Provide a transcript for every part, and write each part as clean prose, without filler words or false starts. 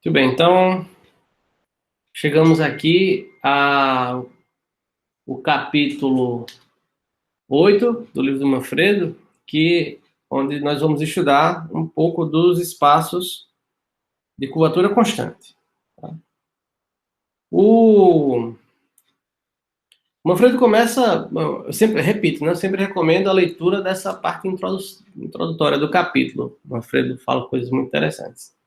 Muito bem, então chegamos aqui ao capítulo 8 do livro do Manfredo, onde nós vamos estudar um pouco dos espaços de curvatura constante. Tá? O Manfredo começa, eu sempre repito, né? Eu sempre recomendo a leitura dessa parte introdutória do capítulo. O Manfredo fala coisas muito interessantes.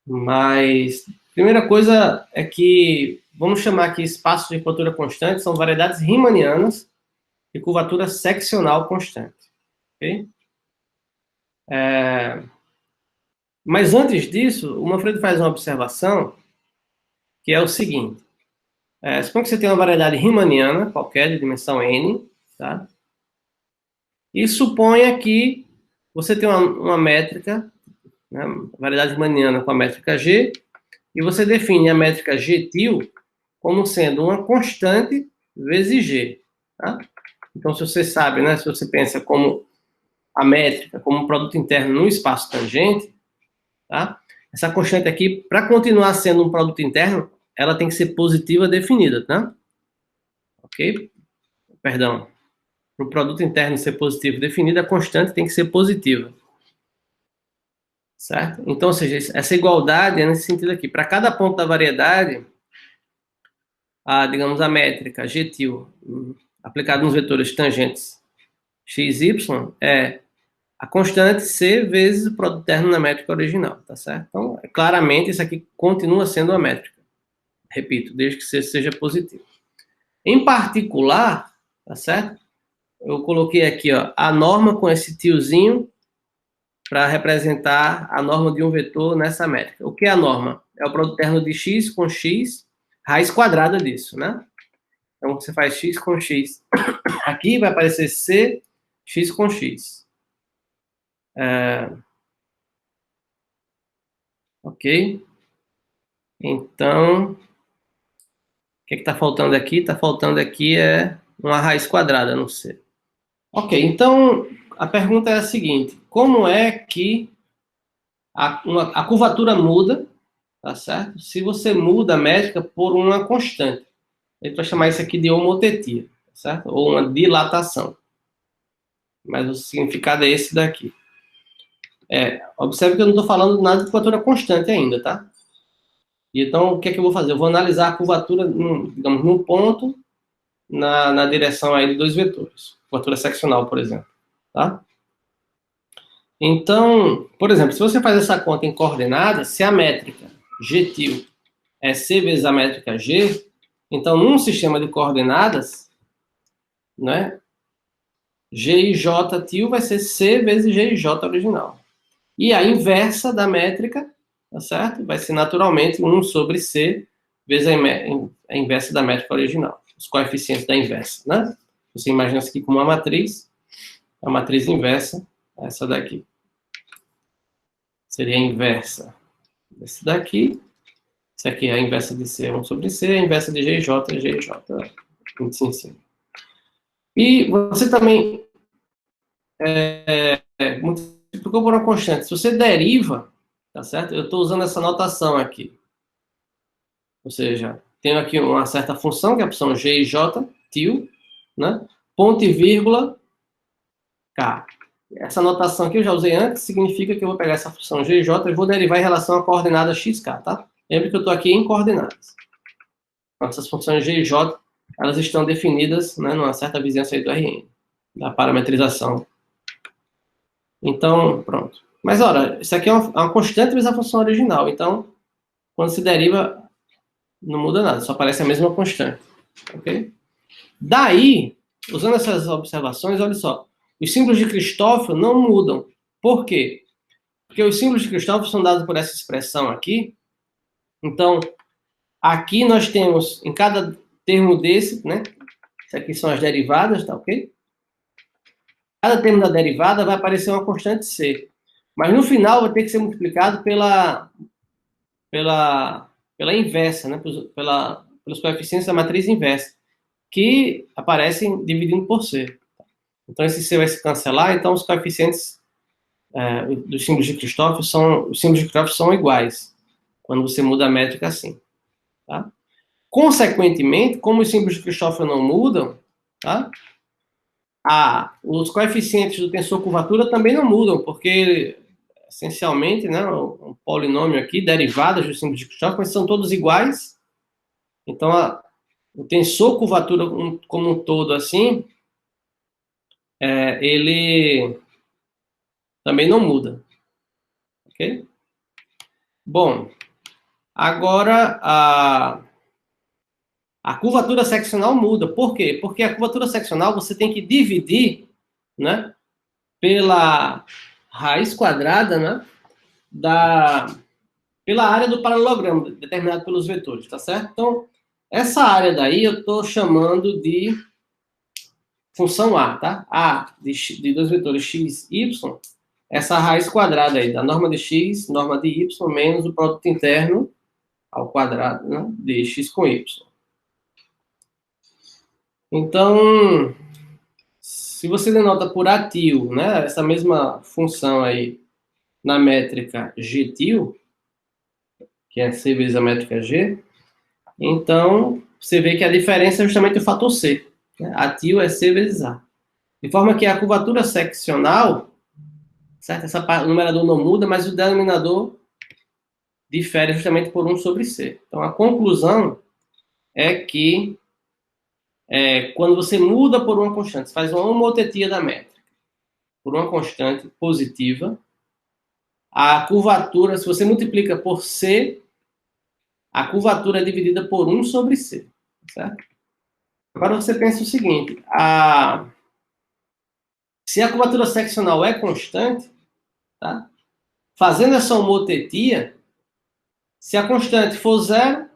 Mas a primeira coisa é que vamos chamar aqui espaços de curvatura constante, são variedades riemannianas de curvatura seccional constante. Okay? Mas antes disso, o Manfredo faz uma observação que é o seguinte. Suponha que você tem uma variedade riemanniana, qualquer, de dimensão n, tá? E suponha que você tem uma métrica, né, variedade riemanniana com a métrica G, e você define a métrica G-til como sendo uma constante vezes G. Tá? Então, se você sabe, né, se você pensa como a métrica, como um produto interno no espaço tangente, tá? Essa constante aqui, para continuar sendo um produto interno, ela tem que ser positiva definida, tá? Ok? Perdão. Para o produto interno ser positivo definido, a constante tem que ser positiva. Certo? Então, ou seja, essa igualdade é nesse sentido aqui. Para cada ponto da variedade, digamos, a métrica G-til aplicada nos vetores tangentes x, y é a constante c vezes o produto terno na métrica original, tá certo? Então, claramente, isso aqui continua sendo uma métrica. Repito, desde que c seja positivo. Em particular, tá certo? Eu coloquei aqui, ó, a norma com esse tiozinho para representar a norma de um vetor nessa métrica. O que é a norma? É o produto terno de x com x, raiz quadrada disso, né? Então, você faz x com x. Aqui vai aparecer c, x com x. Ok? Então, o que está faltando aqui? Está faltando aqui uma raiz quadrada no c. Ok, então a pergunta é a seguinte: como é que a curvatura muda, tá certo? Se você muda a métrica por uma constante. A gente vai chamar isso aqui de homotetia, tá certo? Ou uma dilatação. Mas o significado é esse daqui. Observe que eu não estou falando nada de curvatura constante ainda, tá? Então, o que é que eu vou fazer? Eu vou analisar a curvatura, digamos, num ponto na direção aí de dois vetores. Curvatura seccional, por exemplo. Tá? Então, por exemplo, se você faz essa conta em coordenadas, se a métrica G-til é C vezes a métrica G, então, num sistema de coordenadas, né, G e J-til vai ser C vezes G e J original. E a inversa da métrica, tá certo? Vai ser naturalmente 1 sobre C vezes a inversa da métrica original. Os coeficientes da inversa, né? Você imagina isso aqui como uma matriz, a matriz inversa, essa daqui. Seria a inversa desse daqui. Isso aqui é a inversa de C, 1 sobre C, a inversa de G e J é G e J. Muito sim. E você também multiplicou por uma constante. Se você deriva, tá certo? Eu estou usando essa notação aqui. Ou seja, tenho aqui uma certa função, que é a função G e J, til, né? Ponto e vírgula, K. Essa notação aqui eu já usei antes, significa que eu vou pegar essa função G e J e vou derivar em relação à coordenada xk, tá? Lembre que eu estou aqui em coordenadas. Então, essas funções G e J, elas estão definidas, né, numa certa vizinhança aí do Rn, da parametrização. Então, pronto. Mas, ora, isso aqui é uma constante vezes a função original. Então, quando se deriva, não muda nada, só aparece a mesma constante. Ok? Daí, usando essas observações, olha só, os símbolos de Cristóforo não mudam. Por quê? Porque os símbolos de Cristóforo são dados por essa expressão aqui. Então, aqui nós temos, em cada termo desse, né? Isso aqui são as derivadas, tá ok? Cada termo da derivada vai aparecer uma constante C. Mas no final vai ter que ser multiplicado pela inversa, né? Pelos coeficientes da matriz inversa, que aparecem dividindo por C. Então esse C vai se cancelar, então os coeficientes dos símbolos de Cristóforo são iguais. quando você muda a métrica assim, tá? Consequentemente, como os símbolos de Kirchhoff não mudam, tá? Os coeficientes do tensor curvatura também não mudam, porque, essencialmente, né, um polinômio aqui, derivadas dos símbolos de Kirchhoff, mas são todos iguais. Então, o tensor curvatura como um todo, assim, ele também não muda. Ok? Bom, agora a curvatura seccional muda. Por quê? Porque a curvatura seccional você tem que dividir, né, pela raiz quadrada, né, pela área do paralelogramo, determinado pelos vetores, tá certo? Então, essa área daí eu estou chamando de função A, tá? A de dois vetores x, y, essa raiz quadrada aí, da norma de x, norma de y, menos o produto interno ao quadrado, né, de x com y. Então, se você denota por atil, né, essa mesma função aí na métrica gtil, que é c vezes a métrica g, então você vê que a diferença é justamente o fator c. Né? Atil é c vezes a. De forma que a curvatura seccional, certo? O numerador não muda, mas o denominador difere justamente por 1 sobre c. Então, a conclusão é que quando você muda por uma constante, você faz uma homotetia da métrica por uma constante positiva, a curvatura, se você multiplica por c, a curvatura é dividida por 1 sobre c. Certo? Agora você pensa o seguinte, se a curvatura seccional é constante, tá? Fazendo essa homotetia, se a constante for zero,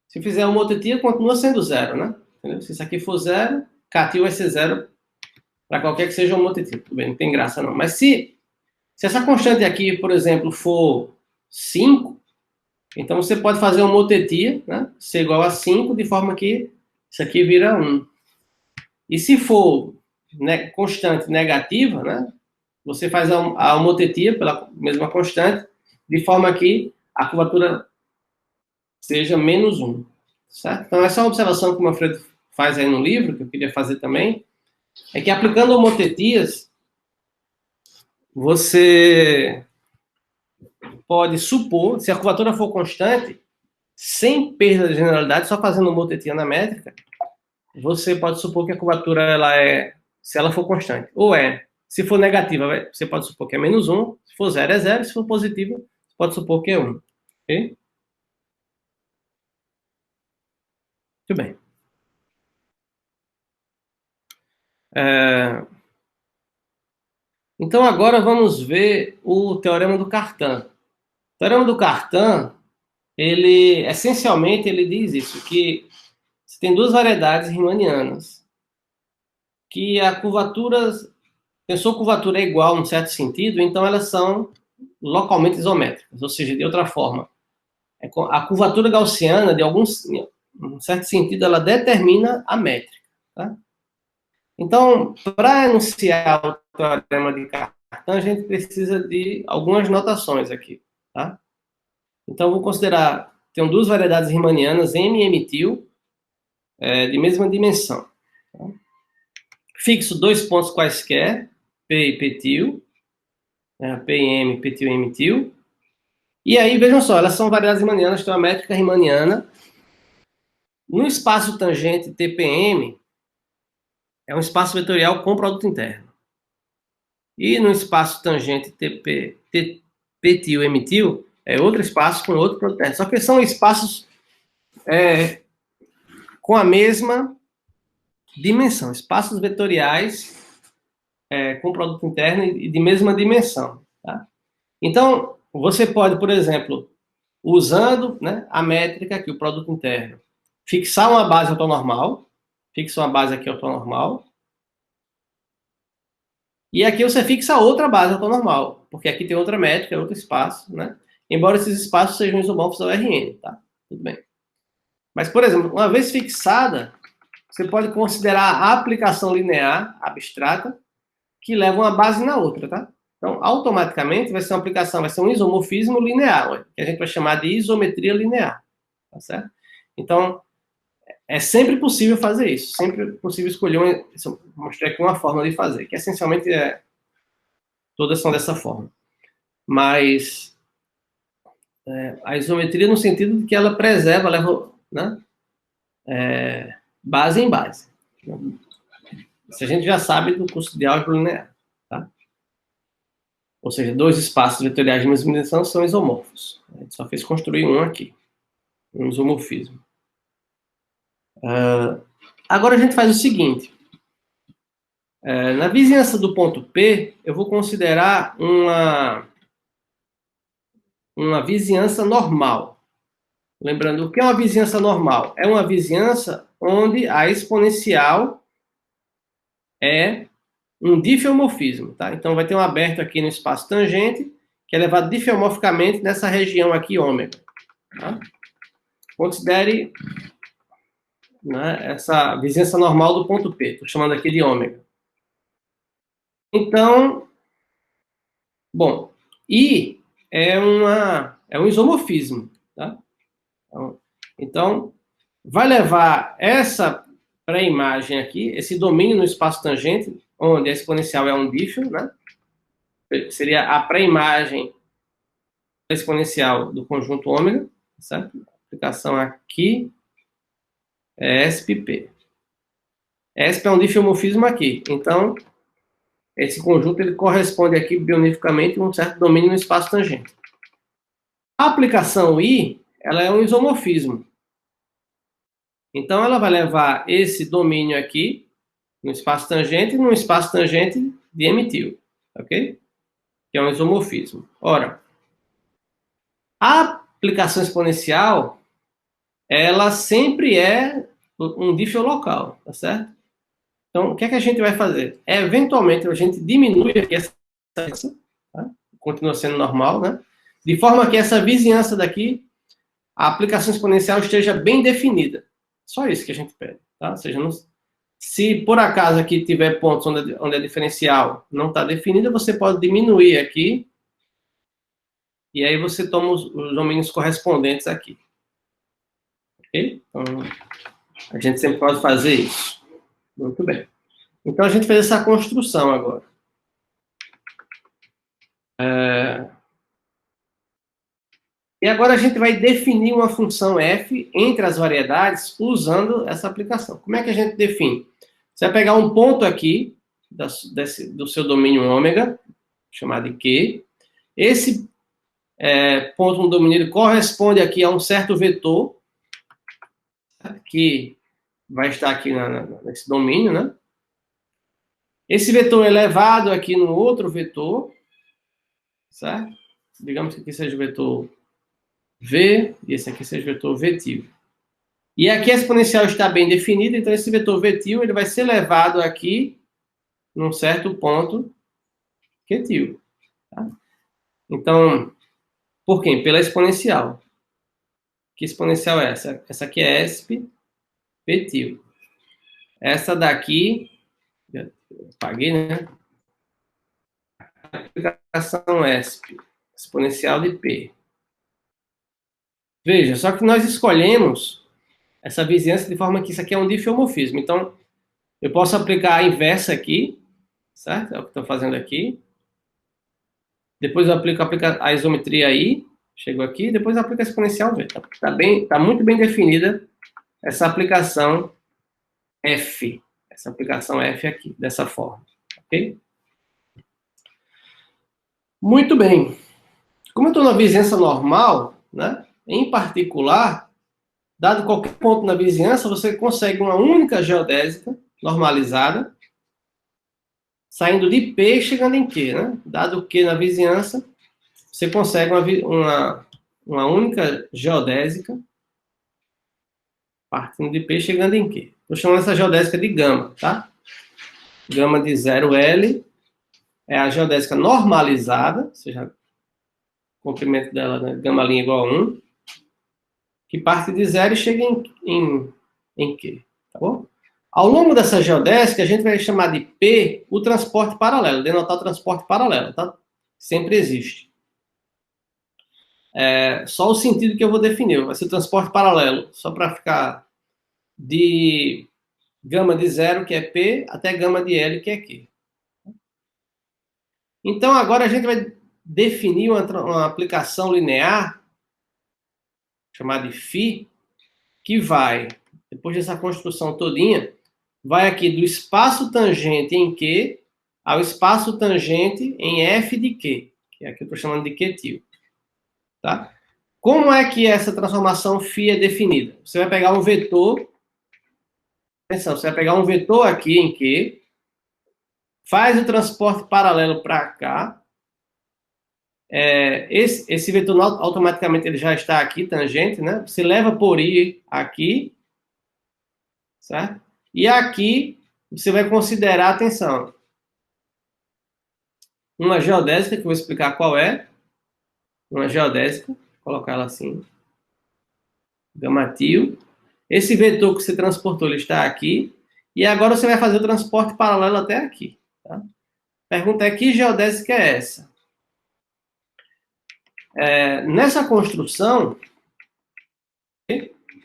se fizer a homotetia, continua sendo zero, né? Entendeu? Se isso aqui for zero, Ktil vai ser zero para qualquer que seja a homotetia. Tudo bem, não tem graça não. Mas se essa constante aqui, por exemplo, for 5, então você pode fazer uma homotetia, né? C igual a 5, de forma que isso aqui vira 1. E se for constante negativa, né? Você faz a homotetia pela mesma constante, de forma que a curvatura seja menos 1. Certo? Então, essa é uma observação que o Manfredo faz aí no livro, que eu queria fazer também, é que aplicando homotetias, você pode supor, se a curvatura for constante, sem perda de generalidade, só fazendo homotetia na métrica, você pode supor que a curvatura, se ela for constante, se for negativa, você pode supor que é menos 1, se for 0 é 0, se for positiva, você pode supor que é 1. Ok? Muito bem. Então, agora vamos ver o teorema do Cartan. O teorema do Cartan, essencialmente, ele diz isso, que você tem duas variedades riemannianas, que a tensor curvatura é igual num certo sentido, então elas são localmente isométricas, ou seja, de outra forma, a curvatura gaussiana, em certo sentido, ela determina a métrica. Tá? Então, para enunciar o teorema de Cartan, a gente precisa de algumas notações aqui. Tá? Então, vou considerar, tenho duas variedades riemannianas, M e M-til, de mesma dimensão. Tá? Fixo dois pontos quaisquer, P e P-til, P e M, P-til e M-til. E aí, vejam só, elas são variedades riemannianas, tem uma métrica riemanniana. No espaço tangente TPM, é um espaço vetorial com produto interno. E no espaço tangente P-til, M-til, é outro espaço com outro produto interno. Só que são espaços com a mesma dimensão, espaços vetoriais com produto interno e de mesma dimensão. Tá? Então, você pode, por exemplo, usando, né, a métrica aqui, o produto interno, fixar uma base ortonormal, fixa uma base aqui ortonormal, e aqui você fixa outra base ortonormal, porque aqui tem outra métrica, outro espaço, né? Embora esses espaços sejam isomorfos ao Rn, tá? Tudo bem. Mas, por exemplo, uma vez fixada, você pode considerar a aplicação linear abstrata que leva uma base na outra, tá? Então, automaticamente, vai ser uma aplicação, vai ser um isomorfismo linear, que a gente vai chamar de isometria linear, tá certo? Então, é sempre possível fazer isso, sempre possível escolher mostrei aqui uma forma de fazer, que essencialmente todas são dessa forma. Mas a isometria no sentido de que ela preserva, leva, né, base em base. Isso a gente já sabe do curso de álgebra linear, tá? Ou seja, dois espaços vetoriais de mesma dimensão são isomorfos. A gente só fez construir um aqui, um isomorfismo. Agora a gente faz o seguinte. Na vizinhança do ponto P, eu vou considerar uma vizinhança normal. Lembrando, o que é uma vizinhança normal? É uma vizinhança onde a exponencial é um diffeomorfismo, tá? Então, vai ter um aberto aqui no espaço tangente, que é levado diffeomorficamente nessa região aqui, ômega. Tá? Considere, né, essa vizinhança normal do ponto P. Estou chamando aqui de ômega. Então, bom, I é um isomorfismo, tá? Então, vai levar essa pré-imagem aqui, esse domínio no espaço tangente, onde a exponencial é um dífio, né? Seria a pré-imagem exponencial do conjunto ômega, certo? A aplicação aqui é ESP-P. ESP é um diffeomorfismo aqui, então esse conjunto ele corresponde aqui bionificamente a um certo domínio no espaço tangente. A aplicação I, ela é um isomorfismo. Então ela vai levar esse domínio aqui no espaço tangente e no espaço tangente de M-til, ok? Que é um isomorfismo. Ora, a aplicação exponencial, ela sempre é um dífio local, tá certo? Então, o que é que a gente vai fazer? Eventualmente, a gente diminui aqui essa, tá? Continua sendo normal, né? De forma que essa vizinhança daqui, a aplicação exponencial esteja bem definida. Só isso que a gente pede, tá? Ou seja, se por acaso aqui tiver pontos onde a diferencial não está definida, você pode diminuir aqui, e aí você toma os domínios correspondentes aqui. Ok? Então, a gente sempre pode fazer isso. Muito bem. Então, a gente fez essa construção agora. E agora a gente vai definir uma função f entre as variedades usando essa aplicação. Como é que a gente define? Você vai pegar um ponto aqui do seu domínio ômega, chamado de Q. Esse ponto no domínio ele corresponde aqui a um certo vetor, que vai estar aqui nesse domínio, né? Esse vetor é levado aqui no outro vetor, certo? Digamos que aqui seja o vetor V, e esse aqui seja o vetor V-til. E aqui a exponencial está bem definida, então esse vetor V-til ele vai ser levado aqui num certo ponto Q-til. Tá? Então, por quê? Pela exponencial. Que exponencial é essa? Essa aqui é ESP P-til. Essa daqui, apaguei, né? A aplicação ESP, exponencial de P. Veja, só que nós escolhemos essa vizinhança de forma que isso aqui é um diffeomorfismo. Então, eu posso aplicar a inversa aqui, certo? É o que estou fazendo aqui. Depois eu aplico a isometria I, chego aqui, depois eu aplico a exponencial V. Tá muito bem definida essa aplicação F. Essa aplicação F aqui, dessa forma. Ok? Muito bem. Como eu estou na vizinhança normal, né? Em particular, dado qualquer ponto na vizinhança, você consegue uma única geodésica normalizada, saindo de P e chegando em Q, né? Dado Q na vizinhança, você consegue uma única geodésica, partindo de P e chegando em Q. Estou chamando essa geodésica de gama, tá? Gama de 0L é a geodésica normalizada, ou seja, o comprimento dela, né? Gama' igual a 1, que parte de 0 e chega em Q, tá bom? Ao longo dessa geodésica, a gente vai chamar de P o transporte paralelo, denotar o transporte paralelo, tá? Sempre existe. Só o sentido que eu vou definir. Vai ser o transporte paralelo, só para ficar de gama de 0, que é P, até gama de L, que é Q. Então, agora a gente vai definir uma aplicação linear, chamada de φ, que vai, depois dessa construção todinha, vai aqui do espaço tangente em Q ao espaço tangente em F de Q, que é aqui eu estou chamando de Q tio. Tá? Como é que essa transformação φ é definida? Você vai pegar um vetor, atenção, você vai pegar um vetor aqui em Q, faz o transporte paralelo para cá, esse vetor automaticamente ele já está aqui, tangente, né? Você leva por I aqui, certo? E aqui você vai considerar, atenção, uma geodésica, que eu vou explicar qual é, uma geodésica, vou colocar ela assim, gama tio. Esse vetor que você transportou, ele está aqui, e agora você vai fazer o transporte paralelo até aqui. Tá? A pergunta é, que geodésica é essa? Nessa construção,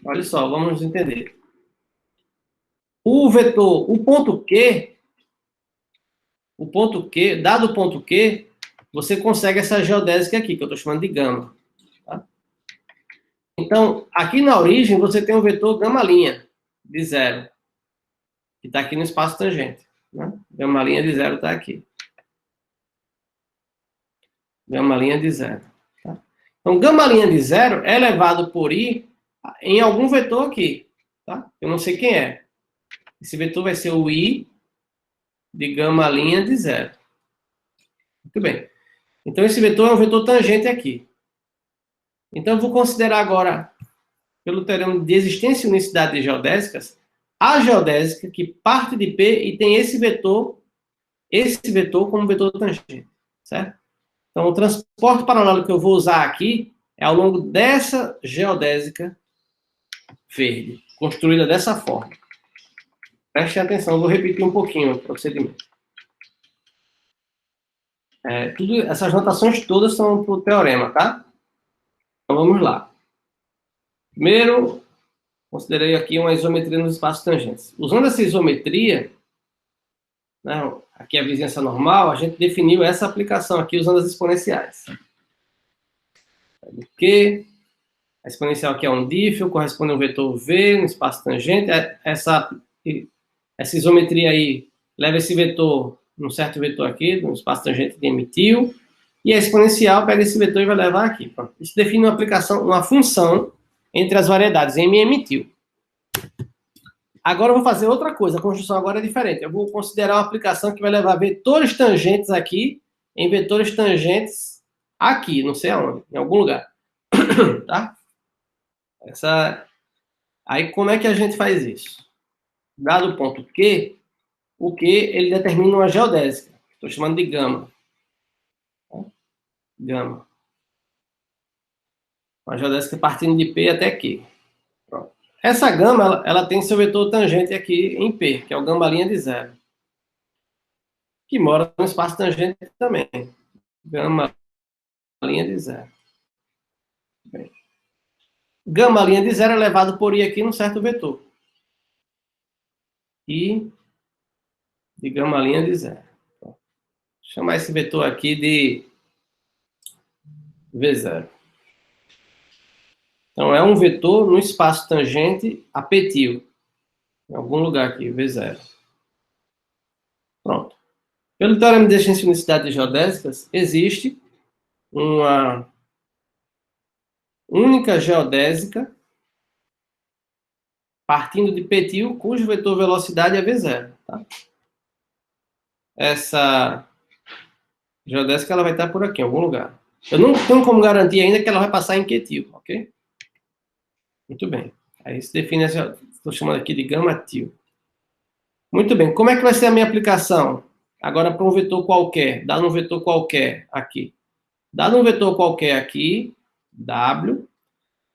olha só, vamos entender. O vetor, o ponto Q, dado o ponto Q, você consegue essa geodésica aqui, que eu estou chamando de gama. Tá? Então, aqui na origem, você tem um vetor gama' de 0, que está aqui no espaço tangente. Né? Gama' de 0 está aqui. Gama' de 0. Tá? Então, gama' de 0 é elevado por I em algum vetor aqui. Tá? Eu não sei quem é. Esse vetor vai ser o I de gama' de 0. Muito bem. Então, esse vetor é um vetor tangente aqui. Então, eu vou considerar agora, pelo teorema de existência e unicidade de geodésicas, a geodésica que parte de P e tem esse vetor como vetor tangente, certo? Então, o transporte paralelo que eu vou usar aqui é ao longo dessa geodésica verde, construída dessa forma. Preste atenção, eu vou repetir um pouquinho o procedimento. Essas notações todas são para o teorema, tá? Então, vamos lá. Primeiro, considerei aqui uma isometria nos espaços tangentes. Usando essa isometria, né, aqui a vizinhança normal, a gente definiu essa aplicação aqui usando as exponenciais. Q, a exponencial aqui é um dífio, corresponde a um vetor V no espaço tangente. Essa isometria aí leva esse vetor, um certo vetor aqui, no espaço tangente de emitiu, e a exponencial pega esse vetor e vai levar aqui. Pronto. Isso define uma aplicação, uma função entre as variedades M e emitiu. Agora eu vou fazer outra coisa, a construção agora é diferente. Eu vou considerar uma aplicação que vai levar vetores tangentes aqui em vetores tangentes aqui, não sei aonde, em algum lugar. Tá? Aí como é que a gente faz isso? Dado o ponto Q, o Q ele determina uma geodésica. Estou chamando de gama. Gama. Uma geodésica partindo de P até Q. Pronto. Essa gama, ela tem seu vetor tangente aqui em P, que é o gama' de 0. Que mora no espaço tangente também. Gama' de 0. Bem. Gama' de 0 é elevado por I aqui num certo vetor. I de gama' de 0. Vou chamar esse vetor aqui de V0. Então, é um vetor no espaço tangente a P-tio. Em algum lugar aqui, V0. Pronto. Pelo teorema de existência e unicidade de geodésicas, existe uma única geodésica partindo de P-tio, cujo vetor velocidade é V0. Tá? Essa geodésica ela vai estar por aqui, em algum lugar. Eu não tenho como garantir ainda que ela vai passar em Q-tio, ok? Muito bem. Aí se define essa, estou chamando aqui de gama-tio. Muito bem. Como é que vai ser a minha aplicação? Agora para um vetor qualquer, dado um vetor qualquer aqui. Dado um vetor qualquer aqui, W,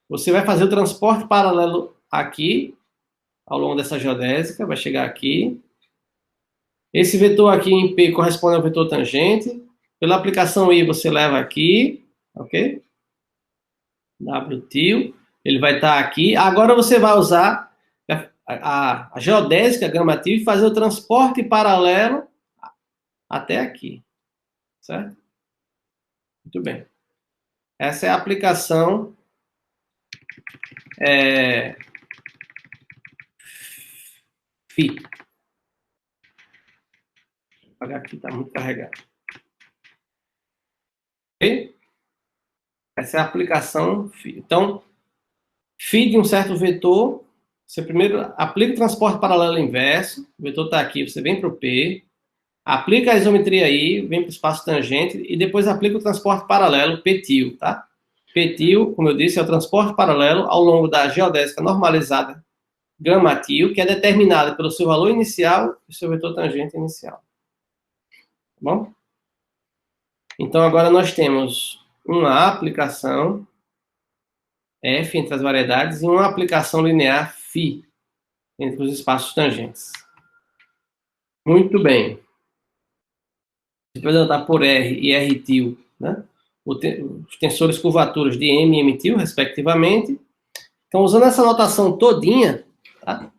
você vai fazer o transporte paralelo aqui, ao longo dessa geodésica, vai chegar aqui. Esse vetor aqui em P corresponde ao vetor tangente. Pela aplicação I, você leva aqui, ok? W-til, ele vai estar aqui. Agora você vai usar a geodésica gama-til e fazer o transporte paralelo até aqui, certo? Muito bem. Essa é a aplicação Φ. Vou apagar aqui, está muito carregado. Ok? Essa é a aplicação Φ. Então, Φ de um certo vetor, você primeiro aplica o transporte paralelo inverso, o vetor está aqui, você vem para o P, aplica a isometria I, vem para o espaço tangente, e depois aplica o transporte paralelo P-til, tá? P-til, como eu disse, é o transporte paralelo ao longo da geodésica normalizada gama-til, que é determinada pelo seu valor inicial e seu vetor tangente inicial. Tá bom? Então, agora nós temos uma aplicação F entre as variedades e uma aplicação linear φ entre os espaços tangentes. Muito bem. Representar por R e R-til, né? Os tensores curvaturas de M e M-til, respectivamente. Então, usando essa notação todinha, tá?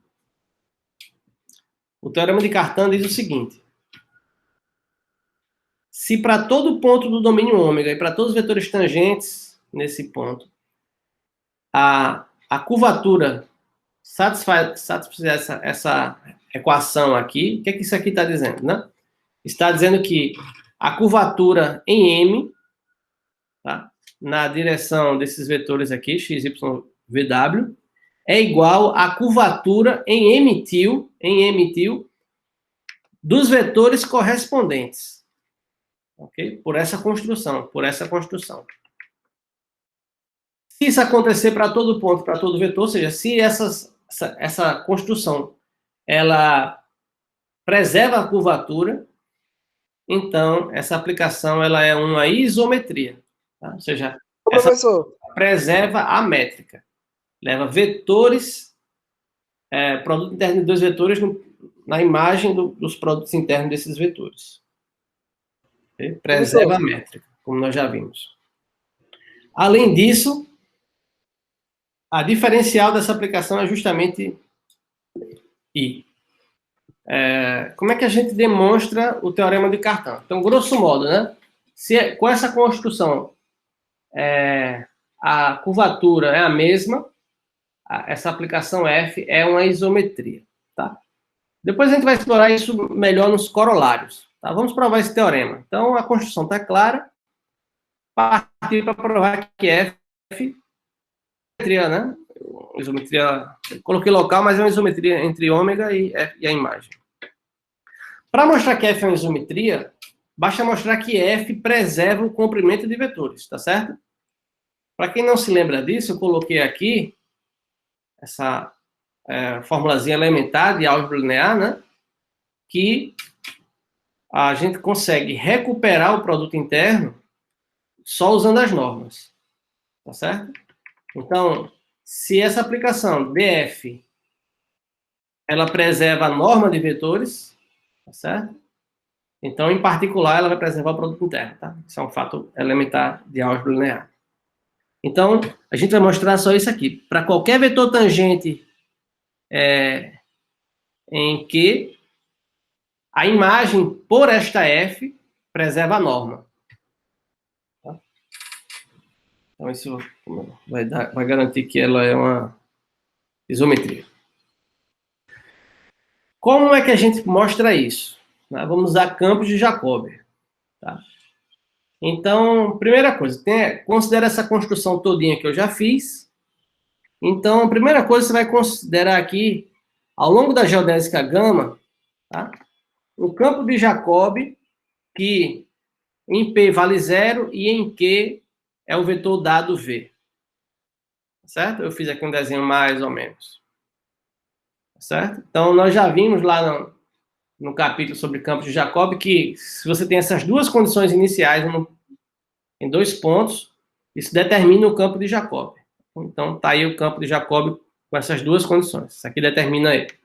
O teorema de Cartan diz o seguinte: se para todo ponto do domínio ômega e para todos os vetores tangentes nesse ponto, a curvatura satisfizer essa equação aqui, o que é que isso aqui está dizendo, né? Está dizendo que a curvatura em M, tá, na direção desses vetores aqui, x, y, vw, é igual à curvatura em M-til dos vetores correspondentes. Ok? Por essa construção. Se isso acontecer para todo ponto, para todo vetor, ou seja, se essa construção ela preserva a curvatura, então essa aplicação ela é uma isometria. Tá? Ou seja, professor, preserva a métrica. Leva vetores, produto interno de dois vetores na imagem dos produtos internos desses vetores. Okay? Preserva a métrica, como nós já vimos. Além disso, a diferencial dessa aplicação é justamente I. Como é que a gente demonstra o teorema de Cartan? Então, grosso modo, né? Com essa construção, a curvatura é a mesma, essa aplicação F é uma isometria. Tá? Depois a gente vai explorar isso melhor nos corolários. Tá? Vamos provar esse teorema. Então, a construção está clara. Partir para provar que F isometria, né? Isometria, coloquei local, mas é uma isometria entre ômega e a imagem. Para mostrar que F é uma isometria, basta mostrar que F preserva o comprimento de vetores, tá certo? Para quem não se lembra disso, eu coloquei aqui essa formulazinha elementar de álgebra linear, né? Que a gente consegue recuperar o produto interno só usando as normas, tá certo? Então, se essa aplicação df ela preserva a norma de vetores, tá certo? Então, em particular, ela vai preservar o produto interno, tá? Isso é um fato elementar de álgebra linear. Então, a gente vai mostrar só isso aqui. Para qualquer vetor tangente em que a imagem por esta f preserva a norma. Tá? Então, isso vai garantir que ela é uma isometria. Como é que a gente mostra isso? Vamos usar campos de Jacobi. Tá? Então, primeira coisa, considera essa construção todinha que eu já fiz. Então, a primeira coisa, você vai considerar aqui, ao longo da geodésica gama, tá? O campo de Jacobi, que em P vale 0 e em Q é o vetor dado V. Certo? Eu fiz aqui um desenho mais ou menos. Certo? Então, nós já vimos lá no capítulo sobre campos de Jacobi que se você tem essas duas condições iniciais em dois pontos, isso determina o campo de Jacobi. Então, está aí o campo de Jacobi com essas duas condições. Isso aqui determina ele.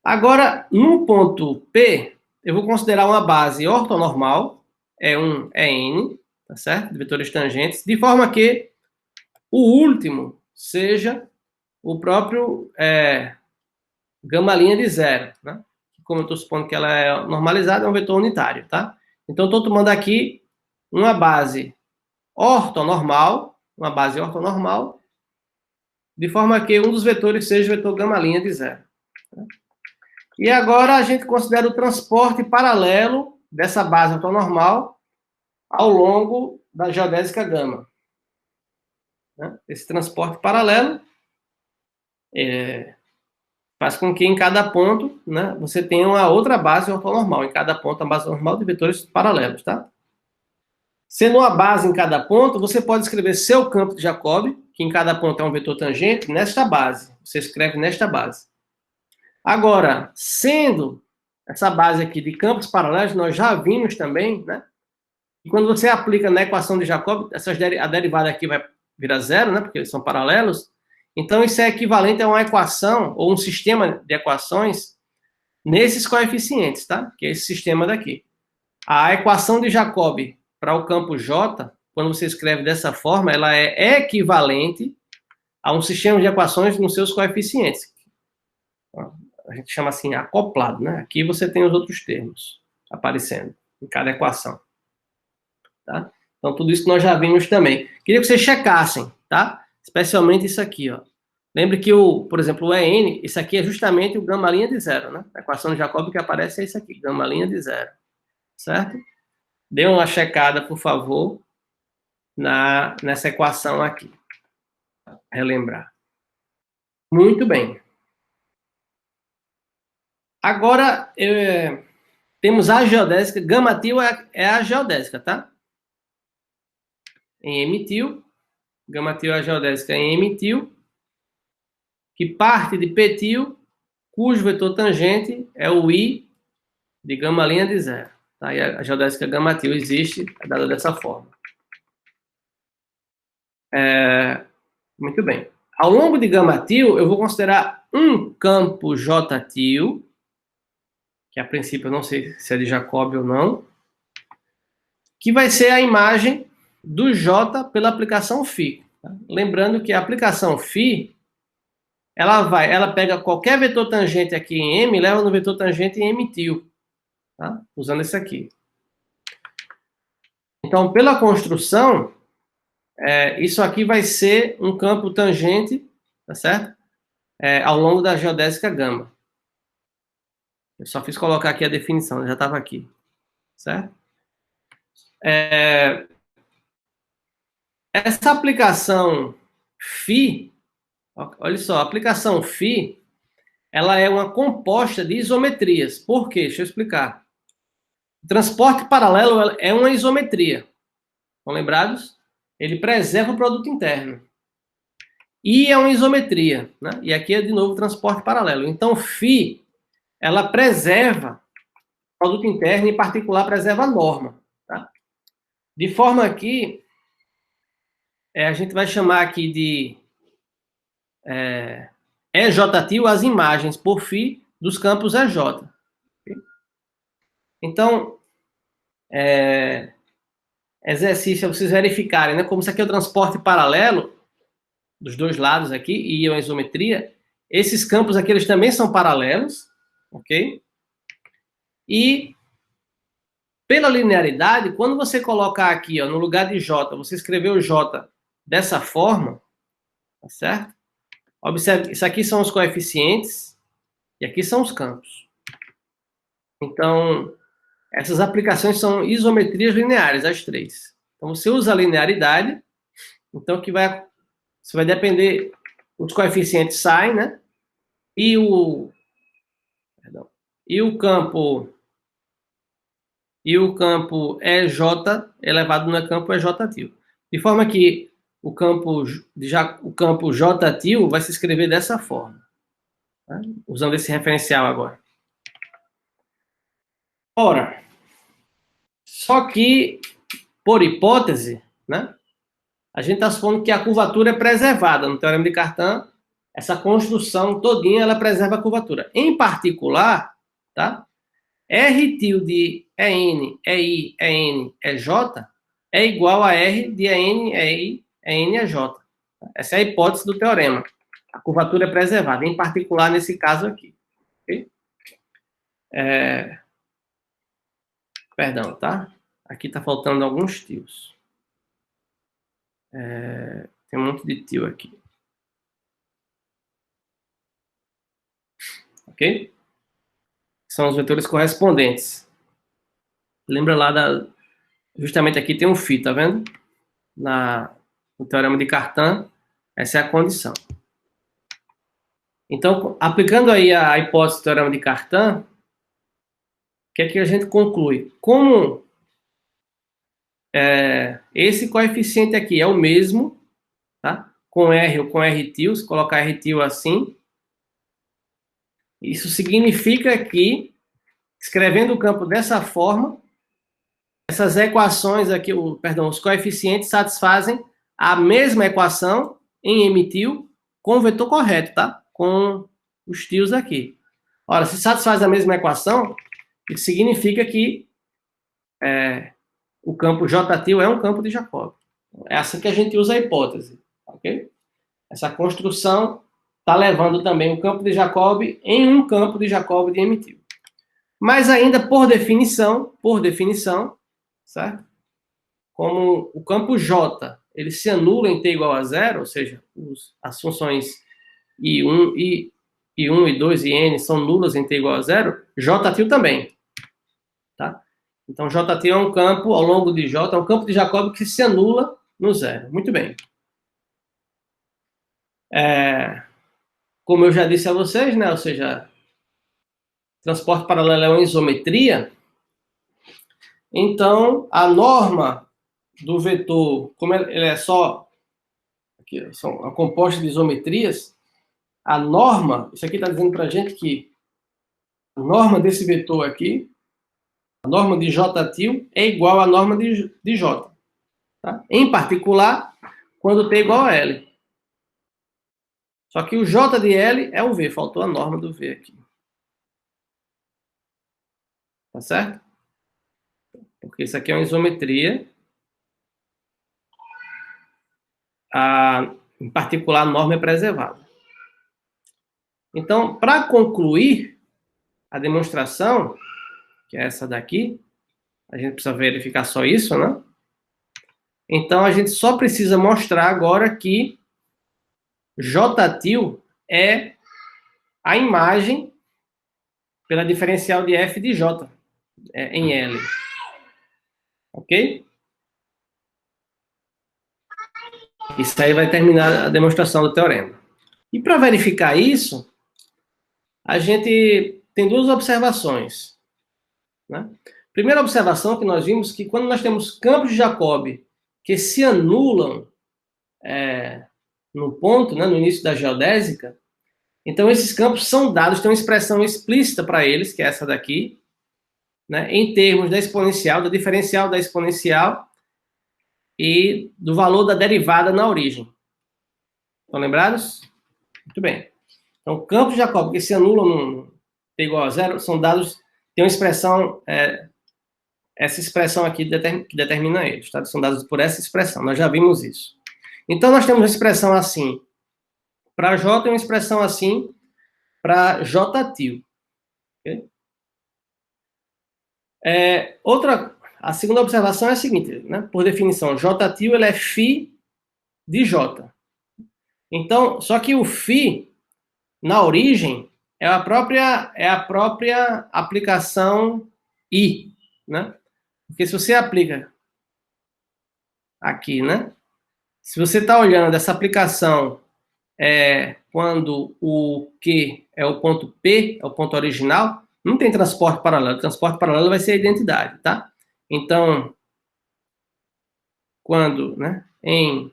Agora, no ponto P, eu vou considerar uma base ortonormal, E1, En, tá certo? De vetores tangentes, de forma que o último seja o próprio gama linha de zero, né? Como eu estou supondo que ela é normalizada, é um vetor unitário, tá? Então, estou tomando aqui uma base ortonormal, de forma que um dos vetores seja o vetor gama linha de zero. Tá? E agora a gente considera o transporte paralelo dessa base ortonormal ao longo da geodésica gama. Né? Esse transporte paralelo faz com que em cada ponto, né, você tenha uma outra base ortonormal. Em cada ponto, a base normal de vetores paralelos, tá? Sendo uma base em cada ponto, você pode escrever seu campo de Jacobi, que em cada ponto é um vetor tangente, nesta base. Você escreve nesta base. Agora, sendo essa base aqui de campos paralelos, nós já vimos também, né? E quando você aplica na equação de Jacobi, a derivada aqui vai virar zero, né? Porque eles são paralelos. Então, isso é equivalente a uma equação, ou um sistema de equações, nesses coeficientes, tá? Que é esse sistema daqui. A equação de Jacobi para o campo J, quando você escreve dessa forma, ela é equivalente a um sistema de equações nos seus coeficientes. A gente chama assim, acoplado, né? Aqui você tem os outros termos aparecendo em cada equação. Tá? Então, tudo isso que nós já vimos também. Queria que vocês checassem, tá? Especialmente isso aqui, ó. Lembre que, por exemplo, o En, isso aqui é justamente o gama linha de zero, né? A equação de Jacobi que aparece é isso aqui, gama linha de zero. Certo? Dê uma checada, por favor, nessa equação aqui. Relembrar. Muito bem. Agora, temos a geodésica. Gama-til é a geodésica, tá? Em M-til. Gama-til é a geodésica em M-til, que parte de P-til, cujo vetor tangente é o I de gama linha de zero. Tá? E a geodésica gama-til existe, é dada dessa forma. Muito bem. Ao longo de gama-til, eu vou considerar um campo J-til, que a princípio eu não sei se é de Jacobi ou não, que vai ser a imagem do J pela aplicação φ. Tá? Lembrando que a aplicação φ, ela pega qualquer vetor tangente aqui em M e leva no vetor tangente em M-til, tá? Usando esse aqui. Então, pela construção, isso aqui vai ser um campo tangente, tá certo? Ao longo da geodésica gama. Eu só fiz colocar aqui a definição, já estava aqui, certo? Essa aplicação φ, olha só, a aplicação φ, ela é uma composta de isometrias. Por quê? Deixa eu explicar. O transporte paralelo é uma isometria. Estão lembrados? Ele preserva o produto interno. E é uma isometria, né? E aqui é, de novo, transporte paralelo. Então, φ, ela preserva o produto interno, em particular, preserva a norma. Tá? De forma que a gente vai chamar aqui de EJ-til as imagens por φ dos campos EJ. Okay? Então, exercício é vocês verificarem, né? Como isso aqui é o transporte paralelo dos dois lados aqui e a isometria, esses campos aqui eles também são paralelos, ok? E pela linearidade, quando você colocar aqui, ó, no lugar de J, você escreveu J dessa forma, tá certo? Observe, isso aqui são os coeficientes e aqui são os campos. Então, essas aplicações são isometrias lineares, as três. Então, você usa a linearidade, então você vai depender, os coeficientes saem, né? E o campo EJ elevado no campo EJ-til. De forma que o campo J-til vai se escrever dessa forma. Tá? Usando esse referencial agora. Ora, só que, por hipótese, né? A gente está supondo que a curvatura é preservada. No Teorema de Cartan, essa construção todinha, ela preserva a curvatura. Em particular, tá? R tilde é N, é I, é N, é J, é igual a R de N, é I, é N, é J. Essa é a hipótese do teorema. A curvatura é preservada, em particular nesse caso aqui. Okay? Perdão, tá? Aqui tá faltando alguns tios. Tem um monte de tio aqui. Ok? São os vetores correspondentes. Lembra lá da... Justamente aqui tem um φ, tá vendo? No teorema de Cartan, essa é a condição. Então, aplicando aí a hipótese do teorema de Cartan, o que é que a gente conclui? Como esse coeficiente aqui é o mesmo, tá? Com R ou com R til, se colocar R til assim, isso significa que, escrevendo o campo dessa forma, essas equações aqui, os coeficientes satisfazem a mesma equação em M til com o vetor correto, tá? Com os tios aqui. Ora, se satisfaz a mesma equação, isso significa que o campo J til é um campo de Jacobi. É assim que a gente usa a hipótese, ok? Essa construção está levando também o campo de Jacobi em um campo de Jacobi de M til. Mas ainda, por definição, certo? Como o campo J, ele se anula em t igual a zero, ou seja, as funções I1, I1, I2 e N são nulas em t igual a zero, J til também. Tá? Então, J til é um campo, ao longo de J, é um campo de Jacobi que se anula no zero. Muito bem. Como eu já disse a vocês, né? Ou seja, transporte paralelo é uma isometria. Então, a norma do vetor, como ele é só... Aqui, são a composta de isometrias, a norma, isso aqui está dizendo para a gente que a norma desse vetor aqui, a norma de J til é igual à norma de J. Tá? Em particular, quando T é igual a L. Só que o J de L é o V, faltou a norma do V aqui. Tá certo? Porque isso aqui é uma isometria. Em particular, a norma é preservada. Então, para concluir a demonstração, que é essa daqui, a gente precisa verificar só isso, né? Então, a gente só precisa mostrar agora que J til é a imagem pela diferencial de f de J em L. Ok? Isso aí vai terminar a demonstração do teorema. E para verificar isso, a gente tem duas observações. Né? Primeira observação que nós vimos que quando nós temos campos de Jacobi que se anulam no ponto, né, no início da geodésica, então esses campos são dados, tem uma expressão explícita para eles, que é essa daqui, né, em termos da exponencial, da diferencial da exponencial e do valor da derivada na origem. Estão lembrados? Muito bem. Então, campos de Jacobi que se anulam no t igual a zero são dados, tem uma expressão, essa expressão aqui que determina eles, tá? São dados por essa expressão, nós já vimos isso. Então, nós temos uma expressão assim para J e uma expressão assim para J til. Okay? A segunda observação é a seguinte, né? Por definição, J til ele é φ de J. Então, só que o φ, na origem, é a própria aplicação I, né? Porque se você aplica aqui, né? Se você está olhando essa aplicação quando o Q é o ponto P, é o ponto original, não tem transporte paralelo. Transporte paralelo vai ser a identidade, tá? Então, quando, né, em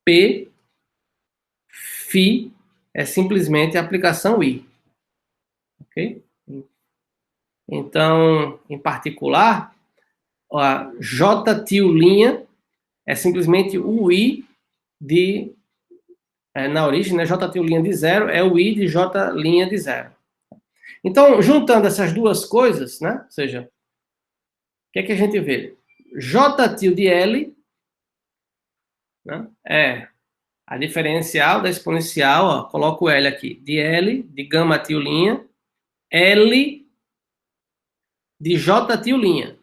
P, φ é simplesmente a aplicação I. Ok? Então, em particular, a J til linha é simplesmente o I na origem, né, J til linha de zero é o I de J linha de zero. Então, juntando essas duas coisas, né? Ou seja, o que é que a gente vê? J tilde L, né, é a diferencial da exponencial, ó, coloco o L aqui, de L, de gama tiolinha, L de J tiolinha,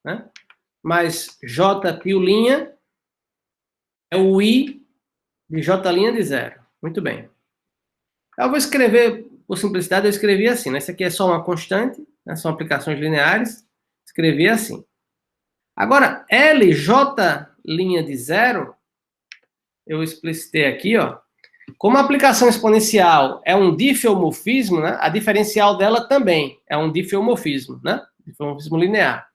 né? Mais J tiolinha é o I de J' de zero. Muito bem. Eu vou escrever, por simplicidade, eu escrevi assim, né? Isso aqui é só uma constante, né? São aplicações lineares. Escrevi assim. Agora, LJ' de zero, eu explicitei aqui, ó. Como a aplicação exponencial é um diffeomorfismo, né? A diferencial dela também é um diffeomorfismo, né? Diffeomorfismo linear.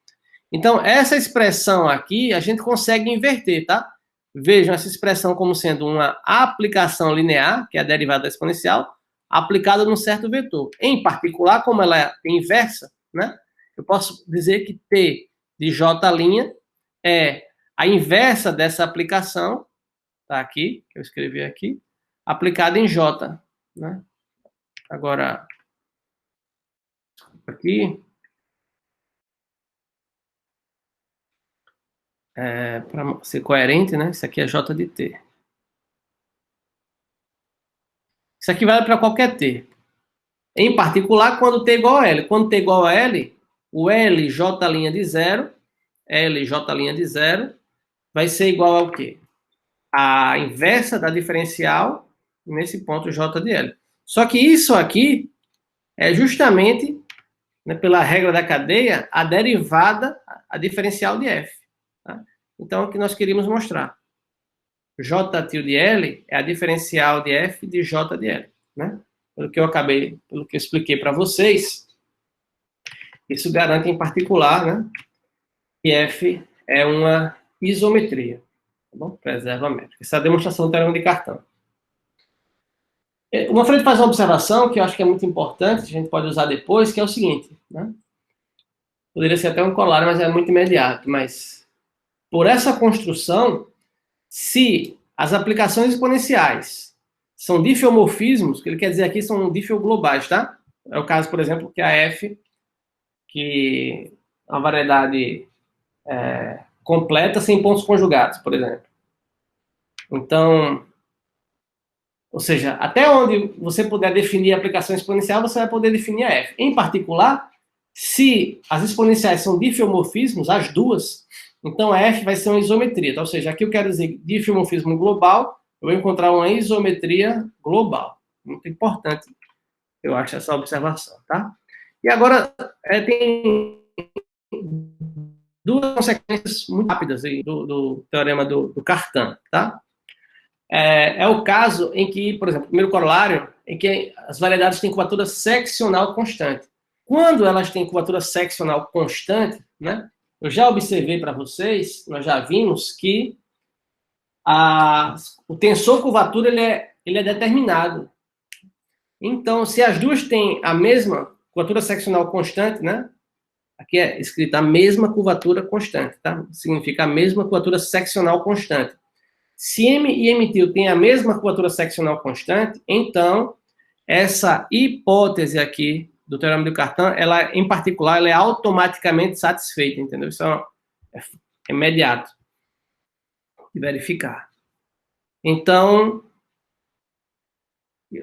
Então, essa expressão aqui, a gente consegue inverter, tá? Vejam essa expressão como sendo uma aplicação linear, que é a derivada exponencial, aplicada num certo vetor. Em particular, como ela é inversa, né? Eu posso dizer que T de J' é a inversa dessa aplicação, tá aqui, que eu escrevi aqui, aplicada em J, né? Agora, aqui, para ser coerente, né? Isso aqui é J de T. Isso aqui vale para qualquer T. Em particular, quando T igual a L. Quando T igual a L, o LJ' de zero, LJ' de zero, vai ser igual ao quê? A inversa da diferencial, nesse ponto J de L. Só que isso aqui é justamente, né, pela regra da cadeia, a derivada, a diferencial de F. Tá? Então, o que nós queríamos mostrar? J tilde L é a diferencial de F de J de L. Né? Pelo que eu expliquei para vocês, isso garante em particular, né, que F é uma isometria. Tá bom? Preserva a métrica. Essa é a demonstração do teorema de Cartan. Uma frente faz uma observação que eu acho que é muito importante, a gente pode usar depois, que é o seguinte, né? Poderia ser até um colar, mas é muito imediato. Mas, por essa construção, se as aplicações exponenciais são diffeomorfismos, o que ele quer dizer aqui são diffeoglobais, tá? É o caso, por exemplo, que a F, que é uma variedade completa sem pontos conjugados, por exemplo. Então, ou seja, até onde você puder definir a aplicação exponencial, você vai poder definir a F. Em particular, se as exponenciais são diffeomorfismos, as duas, então a F vai ser uma isometria. Então, ou seja, aqui eu quero dizer diffeomorfismo global, eu vou encontrar uma isometria global. Muito importante, eu acho, essa observação, tá? E agora, tem duas consequências muito rápidas aí do teorema do Cartan, tá? É o caso em que, por exemplo, o primeiro corolário, em que as variedades têm curvatura seccional constante. Quando elas têm curvatura seccional constante, né, eu já observei para vocês, nós já vimos que o tensor curvatura ele é determinado. Então, se as duas têm a mesma curvatura seccional constante, né, aqui é escrita a mesma curvatura constante, tá? Significa a mesma curvatura seccional constante. Se M e M til têm a mesma curvatura seccional constante, então essa hipótese aqui do teorema de Cartan, ela, em particular, ela é automaticamente satisfeita, entendeu? Isso é imediato de verificar. Então,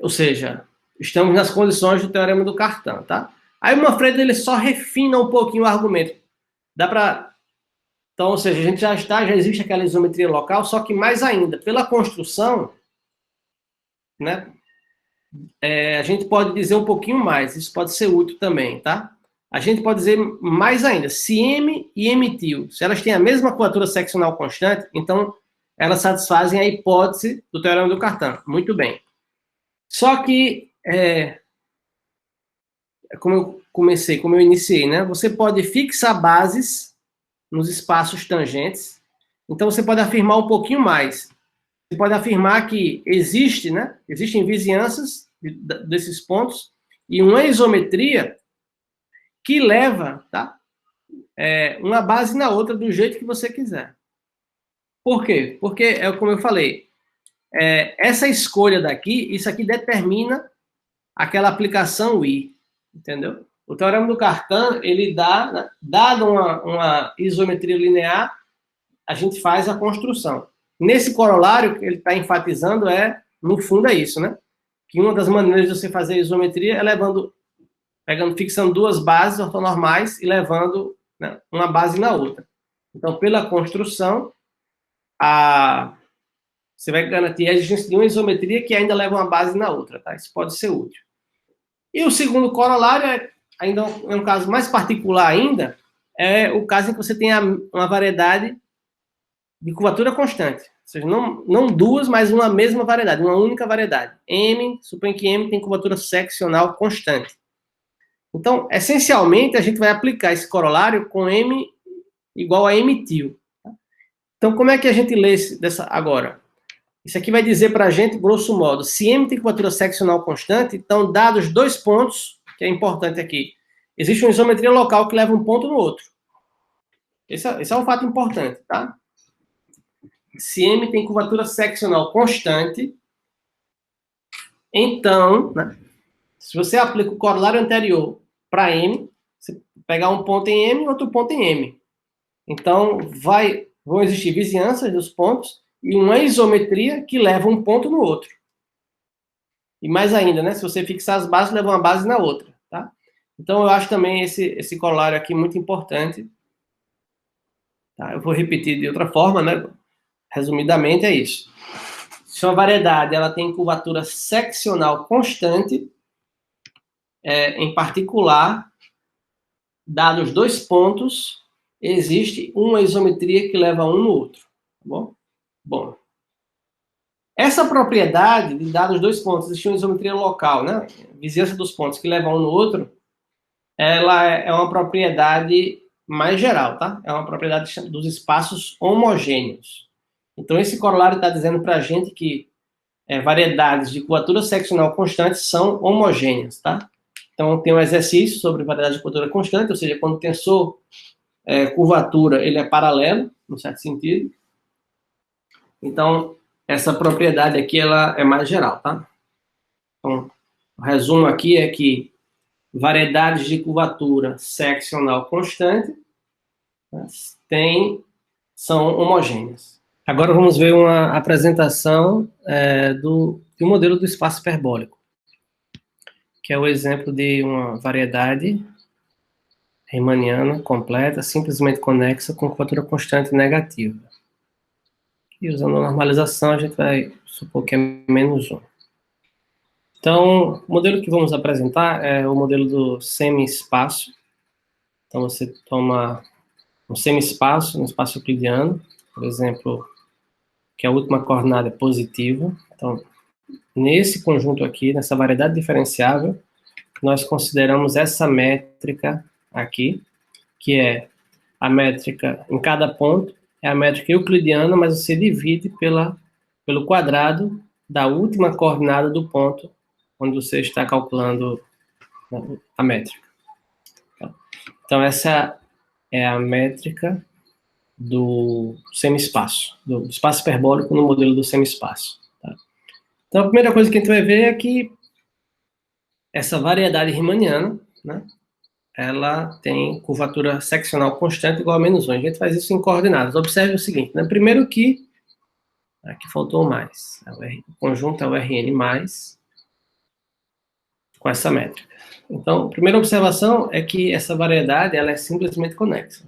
ou seja, estamos nas condições do teorema do Cartan, tá? Aí o Manfredo, ele só refina um pouquinho o argumento. Dá para... Então, ou seja, a gente já existe aquela isometria local, só que mais ainda, pela construção, né, a gente pode dizer um pouquinho mais, isso pode ser útil também, tá? A gente pode dizer mais ainda, se M e M til, se elas têm a mesma curvatura seccional constante, então elas satisfazem a hipótese do teorema do Cartan. Muito bem. Só que, como eu iniciei, né? Você pode fixar bases nos espaços tangentes, então você pode afirmar um pouquinho mais. Você pode afirmar que existem vizinhanças desses pontos e uma isometria que leva, tá, uma base na outra do jeito que você quiser. Por quê? Porque, como eu falei, essa escolha daqui, isso aqui determina aquela aplicação I. entendeu? O teorema do Cartan, ele dá, né, dado uma isometria linear, a gente faz a construção. Nesse corolário, que ele está enfatizando no fundo, é isso, né? Que uma das maneiras de você fazer a isometria é fixando duas bases ortonormais e levando, né, uma base na outra. Então, pela construção, você vai garantir a existência de uma isometria que ainda leva uma base na outra, tá? Isso pode ser útil. E o segundo corolário, ainda é um caso mais particular ainda, é o caso em que você tem uma variedade de curvatura constante. Ou seja, não duas, mas uma mesma variedade, uma única variedade. M, supõe que M tem curvatura seccional constante. Então, essencialmente, a gente vai aplicar esse corolário com M igual a M til. Então, como é que a gente lê agora? Isso aqui vai dizer para a gente, grosso modo, se M tem curvatura seccional constante, então, dados dois pontos, que é importante aqui, existe uma isometria local que leva um ponto no outro. Esse é um fato importante, tá? Se M tem curvatura seccional constante, então, né, se você aplica o corolário anterior para M, você pegar um ponto em M e outro ponto em M. Então, vão existir vizinhanças dos pontos e uma isometria que leva um ponto no outro. E mais ainda, né, se você fixar as bases, leva uma base na outra, tá? Então, eu acho também esse corolário aqui muito importante. Tá? Eu vou repetir de outra forma, né? Resumidamente, é isso. Se uma variedade ela tem curvatura seccional constante, em particular, dados dois pontos, existe uma isometria que leva um no outro. Tá bom? Bom. Essa propriedade de dados dois pontos, existe uma isometria local, né? Vizinhança dos pontos que levam um no outro, ela é uma propriedade mais geral, tá? É uma propriedade dos espaços homogêneos. Então, esse corolário está dizendo para a gente que variedades de curvatura seccional constante são homogêneas, tá? Então, tem um exercício sobre variedade de curvatura constante, ou seja, quando o tensor curvatura, ele é paralelo, no certo sentido. Então, essa propriedade aqui, ela é mais geral, tá? Então, o resumo aqui é que variedades de curvatura seccional constante, né, são homogêneas. Agora vamos ver uma apresentação do modelo do espaço hiperbólico, que é o exemplo de uma variedade riemanniana completa, simplesmente conexa, com curvatura constante negativa. E usando a normalização, a gente vai supor que é menos 1. Então, o modelo que vamos apresentar é o modelo do semi-espaço. Então, você toma um semi-espaço, um espaço euclidiano, por exemplo, que a última coordenada é positiva. Então, nesse conjunto aqui, nessa variedade diferenciável, nós consideramos essa métrica aqui, que é a métrica em cada ponto, é a métrica euclidiana, mas você divide pelo quadrado da última coordenada do ponto onde você está calculando a métrica. Então, essa é a métrica do semi-espaço, do espaço hiperbólico no modelo do semi-espaço. Tá? Então, a primeira coisa que a gente vai ver é que essa variedade riemanniana, né, ela tem curvatura seccional constante igual a menos 1. A gente faz isso em coordenadas. Observe o seguinte, né? Primeiro que, aqui faltou mais, o conjunto é o Rn mais, com essa métrica. Então, a primeira observação é que essa variedade ela é simplesmente conexa.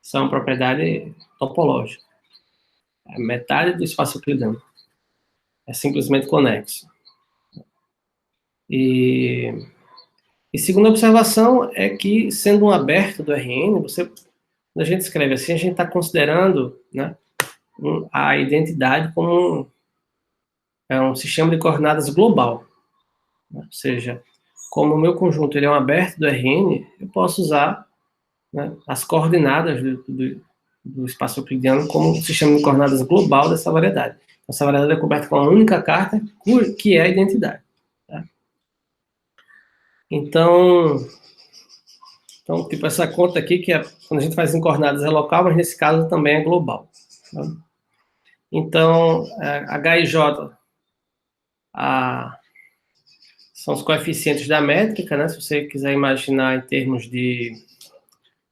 Isso é uma propriedade topológica. A metade do espaço euclidiano é simplesmente conexo. E segunda observação é que, sendo um aberto do Rn, quando a gente escreve assim, a gente está considerando, né, a identidade como um sistema de coordenadas global. Né? Ou seja, como o meu conjunto ele é um aberto do Rn, eu posso usar, né, as coordenadas do espaço euclidiano como um sistema de coordenadas global dessa variedade. Essa variedade é coberta com uma única carta, que é a identidade. Tá? Então, tipo, essa conta aqui, que quando a gente faz em coordenadas é local, mas nesse caso também é global. Tá? Então, H e J são os coeficientes da métrica, né? Se você quiser imaginar em termos de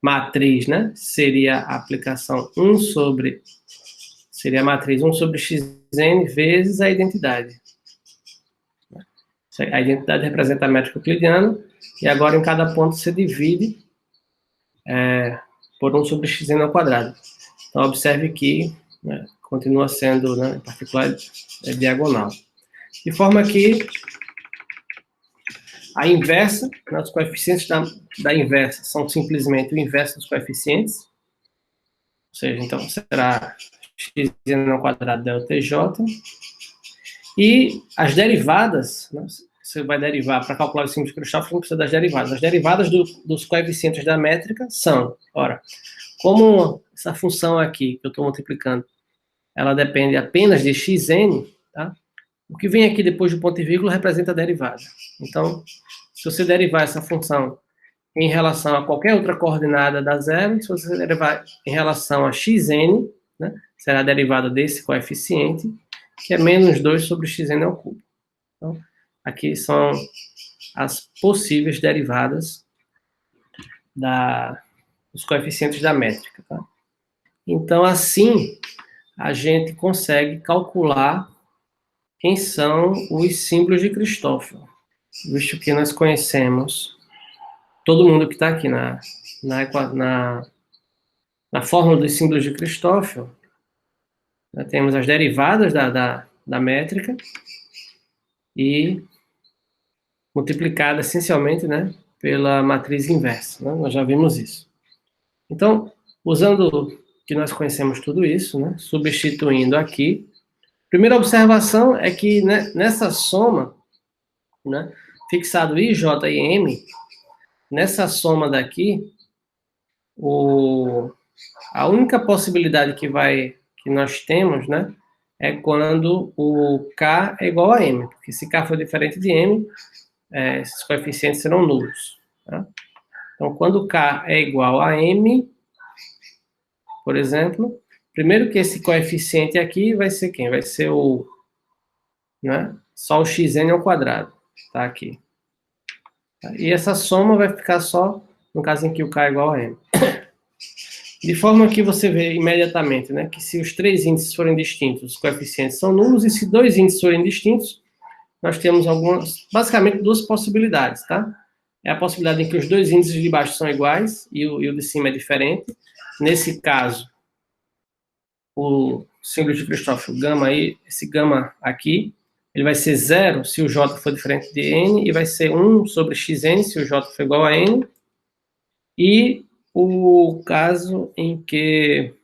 matriz, né? Seria a aplicação seria a matriz 1 sobre xn vezes a identidade. A identidade representa a métrica euclidiana, e agora em cada ponto você divide por 1 sobre xn ao quadrado. Então, observe que, né, continua sendo, né, em particular, diagonal. De forma que a inversa, né, os coeficientes da inversa são simplesmente o inverso dos coeficientes, ou seja, então será xn ao quadrado delta j, e as derivadas, né, você vai derivar, para calcular o símbolo de Kirchhoff, não precisa das derivadas. As derivadas dos coeficientes da métrica são, ora, como essa função aqui, que eu estou multiplicando, ela depende apenas de xn, tá? O que vem aqui depois do ponto e vírgula representa a derivada. Então, se você derivar essa função em relação a qualquer outra coordenada da zero, se você derivar em relação a xn, né, será a derivada desse coeficiente, que é menos 2 sobre xn ao cubo. Então, aqui são as possíveis derivadas dos coeficientes da métrica. Tá? Então, assim, a gente consegue calcular quem são os símbolos de Kirchhoff, visto que nós conhecemos todo mundo que está aqui na fórmula dos símbolos de Kirchhoff, né, temos as derivadas da métrica e multiplicada essencialmente, né, pela matriz inversa. Né? Nós já vimos isso. Então, usando que nós conhecemos tudo isso, né, substituindo aqui, a primeira observação é que, né, nessa soma, né, fixado I, J e M, nessa soma daqui, a única possibilidade que nós temos, né, é quando o K é igual a M, porque se K for diferente de M, esses coeficientes serão nulos. Tá? Então, quando K é igual a M, por exemplo, primeiro que esse coeficiente aqui vai ser quem? Vai ser só o xn ao quadrado, tá aqui. E essa soma vai ficar só no caso em que o K é igual a M. De forma que você vê imediatamente, né, que se os três índices forem distintos, os coeficientes são nulos, e se dois índices forem distintos, nós temos basicamente duas possibilidades, tá? É a possibilidade em que os dois índices de baixo são iguais e o de cima é diferente. Nesse caso, o símbolo de Kirchhoff, o gama aí, esse gama aqui, ele vai ser zero se o J for diferente de N, e vai ser 1 sobre Xn se o J for igual a N. E o caso em que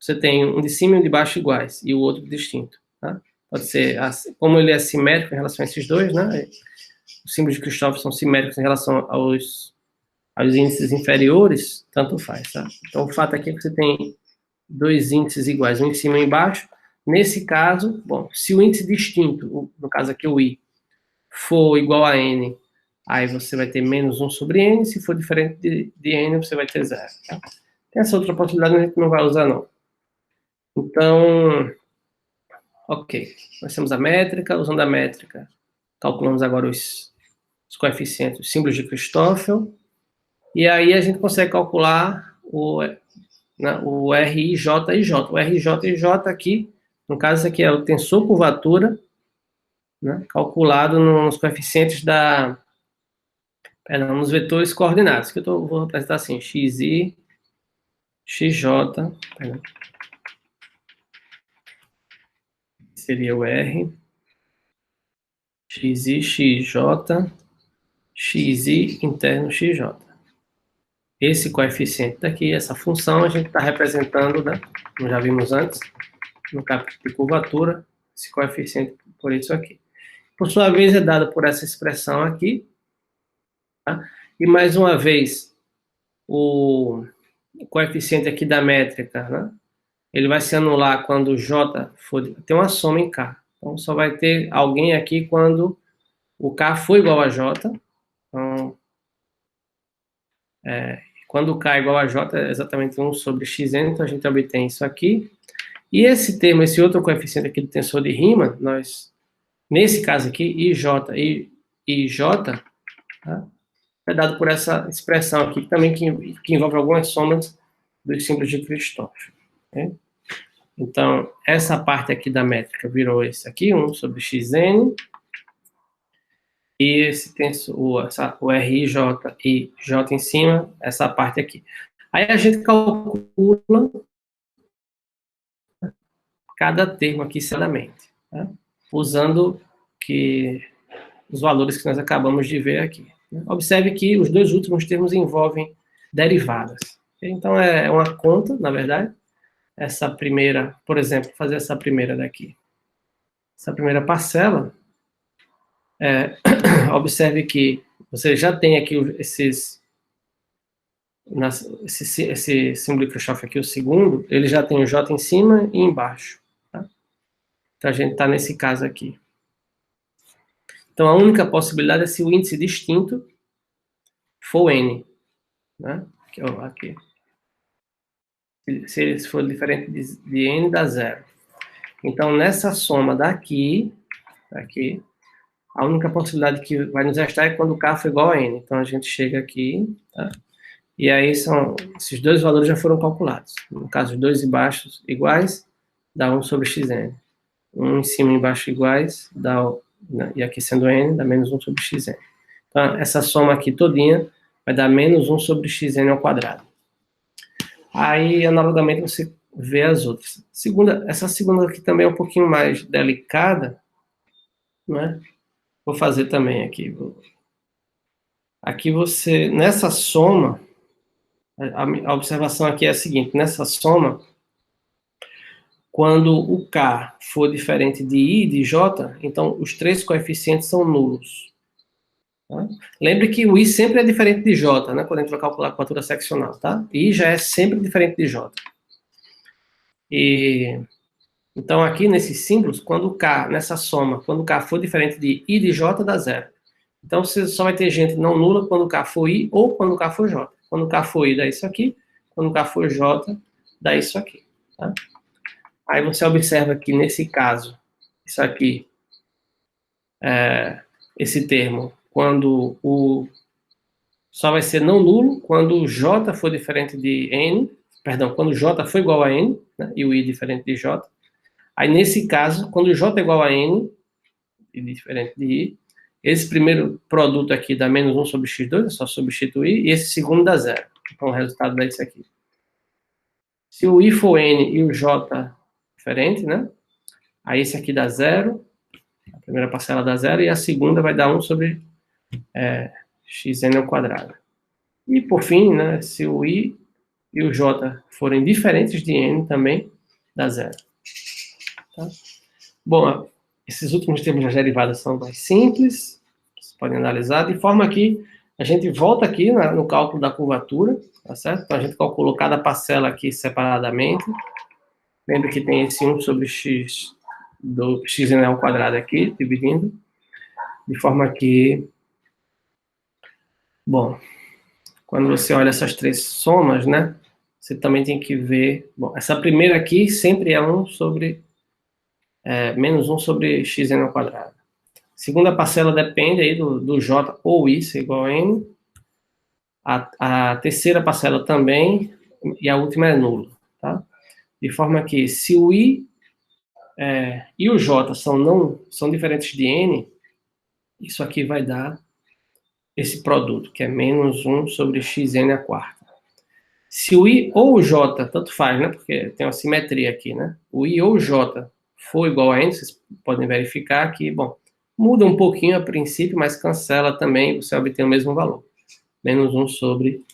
você tem um de cima e um de baixo iguais, e o outro distinto, tá? Pode ser, como ele é simétrico em relação a esses dois, né? Os símbolos de Kirchhoff são simétricos em relação aos índices inferiores, tanto faz, tá? Então, o fato aqui é que você tem dois índices iguais, um em cima e um embaixo. Nesse caso, bom, se o índice distinto, no caso aqui o I, for igual a N, aí você vai ter menos 1 sobre N, se for diferente de N, você vai ter 0. Tá? Tem essa outra possibilidade, mas a gente não vai usar, não. Então, ok. Nós temos a métrica, usando a métrica, calculamos agora os coeficientes, os símbolos de Kirchhoff, e aí a gente consegue calcular o RIJ e J. O RIJ e J aqui, no caso, isso aqui é o tensor curvatura, né, calculado nos coeficientes nos vetores coordenados, que eu vou representar assim, xi, xj, seria o R, xi, xj, xi interno xj. Esse coeficiente daqui, essa função, a gente está representando, né, como já vimos antes, no capítulo de curvatura, esse coeficiente por isso aqui. Por sua vez, é dado por essa expressão aqui, tá? E mais uma vez, o coeficiente aqui da métrica, né, ele vai se anular quando o J for... Tem uma soma em K. Então, só vai ter alguém aqui quando o K for igual a J. Então, quando o K é igual a J, é exatamente 1 sobre Xn, então a gente obtém isso aqui. E esse termo, esse outro coeficiente aqui do tensor de Riemann, nesse caso aqui, IJ e J, tá? É dado por essa expressão aqui, também que envolve algumas somas dos símbolos de Christoffel. Okay? Então, essa parte aqui da métrica virou esse aqui, 1 sobre xn, e esse tem o RIJ e J em cima, essa parte aqui. Aí a gente calcula cada termo aqui separadamente, tá? Usando os valores que nós acabamos de ver aqui. Observe que os dois últimos termos envolvem derivadas. Então, é uma conta, na verdade. Essa primeira, por exemplo, fazer essa primeira daqui. Essa primeira parcela, observe que você já tem aqui esse símbolo de Kirchhoff aqui, o segundo, ele já tem o J em cima e embaixo. Tá? Então, a gente está nesse caso aqui. Então, a única possibilidade é se o índice distinto for N. Né? Aqui. Se ele for diferente de N, dá zero. Então, nessa soma daqui, a única possibilidade que vai nos restar é quando K for igual a N. Então, a gente chega aqui, tá? E aí, esses dois valores já foram calculados. No caso, os dois embaixo iguais, dá 1 sobre xn. Um em cima e embaixo iguais, e aqui sendo N, dá menos 1 sobre xn. Então, essa soma aqui todinha vai dar menos 1 sobre xn ao quadrado. Aí, analogamente, você vê as outras. Essa segunda aqui também é um pouquinho mais delicada, né? Vou fazer também aqui. Aqui você, nessa soma, a observação aqui é a seguinte: nessa soma, quando o K for diferente de I e de J, então os três coeficientes são nulos. Tá? Lembre que o I sempre é diferente de J, né? Quando a gente vai calcular a curvatura seccional, tá? I já é sempre diferente de J. Então, aqui nesses símbolos, quando o K, nessa soma, quando o K for diferente de I de J, dá zero. Então, você só vai ter gente não nula quando o K for I ou quando o K for J. Quando o K for I, dá isso aqui. Quando o K for J, dá isso aqui. Tá? Aí você observa que, nesse caso, isso aqui, esse termo, quando só vai ser não nulo quando o J for diferente de N, perdão, quando o J for igual a N, né, e o I diferente de J. Aí, nesse caso, quando o J é igual a N, e diferente de I, esse primeiro produto aqui dá menos 1 sobre x2, é só substituir, e esse segundo dá zero. Então, o resultado dá isso aqui. Se o I for N e o J diferente, né? Aí esse aqui dá zero, a primeira parcela dá zero, e a segunda vai dar 1 sobre xn ao quadrado. E, por fim, né, se o I e o J forem diferentes de N também, dá zero. Tá? Bom, esses últimos termos das derivadas são mais simples, vocês podem analisar, de forma que a gente volta aqui no cálculo da curvatura, tá certo? Então, a gente calculou cada parcela aqui separadamente. Lembra que tem esse 1 sobre x do xn ao quadrado aqui, dividindo, de forma que, bom, quando você olha essas três somas, né, você também tem que ver, bom, essa primeira aqui sempre é 1 sobre menos 1 sobre xn ao quadrado. Segunda parcela depende aí do J ou I ser igual a N. A terceira parcela também, e a última é nulo, tá? De forma que, se o I e o J são diferentes de N, isso aqui vai dar esse produto, que é menos 1 sobre xn à quarta. Se o I ou o J, tanto faz, né? Porque tem uma simetria aqui, né? O I ou o J for igual a N, vocês podem verificar que, bom, muda um pouquinho a princípio, mas cancela também, você obtém o mesmo valor. Menos 1 sobre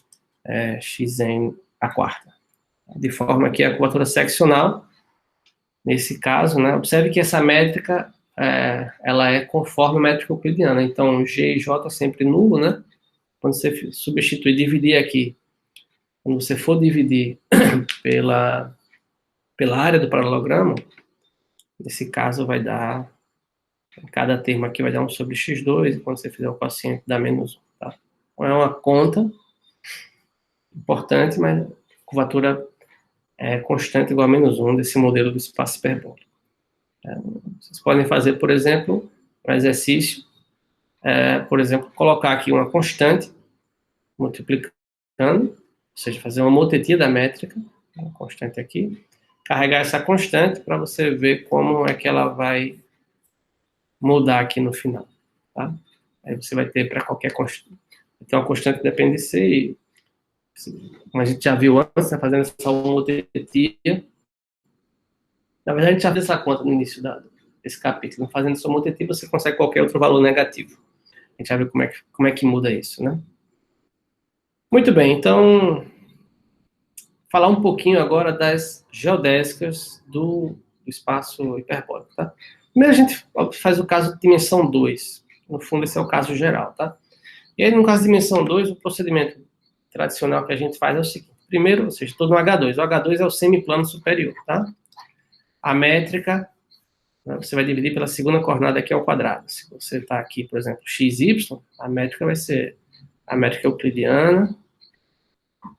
xn à quarta. De forma que a curvatura seccional, nesse caso, né, observe que essa métrica, ela é conforme a métrica euclidiana. Então, G e J sempre nulo, né? Quando você substituir, dividir aqui, quando você for dividir pela área do paralelogramo, nesse caso vai dar, cada termo aqui vai dar 1 sobre x2, e quando você fizer o quociente dá menos 1, tá? Então, é uma conta importante, mas curvatura constante igual a menos 1 desse modelo do espaço hiperbólico. Vocês podem fazer, por exemplo, um exercício por exemplo, colocar aqui uma constante, multiplicando, ou seja, fazer uma motetia da métrica, uma constante aqui, carregar essa constante para você ver como é que ela vai mudar aqui no final, tá? Aí você vai ter para qualquer constante, então a constante depende de C, e, como a gente já viu antes, tá fazendo essa motetia. Na verdade, a gente já fez essa conta no início desse capítulo. Fazendo essa motetia, você consegue qualquer outro valor negativo. A gente vai ver como é que muda isso, né? Muito bem, então, falar um pouquinho agora das geodésicas do espaço hiperbólico, tá? Primeiro a gente faz o caso de dimensão 2. No fundo, esse é o caso geral, tá? E aí, no caso de dimensão 2, o procedimento tradicional que a gente faz é o seguinte. Primeiro, ou seja, todo no H2. O H2 é o semiplano superior, tá? A métrica, né, você vai dividir pela segunda coordenada aqui ao quadrado. Se você está aqui, por exemplo, x, y, a métrica vai ser a métrica euclidiana,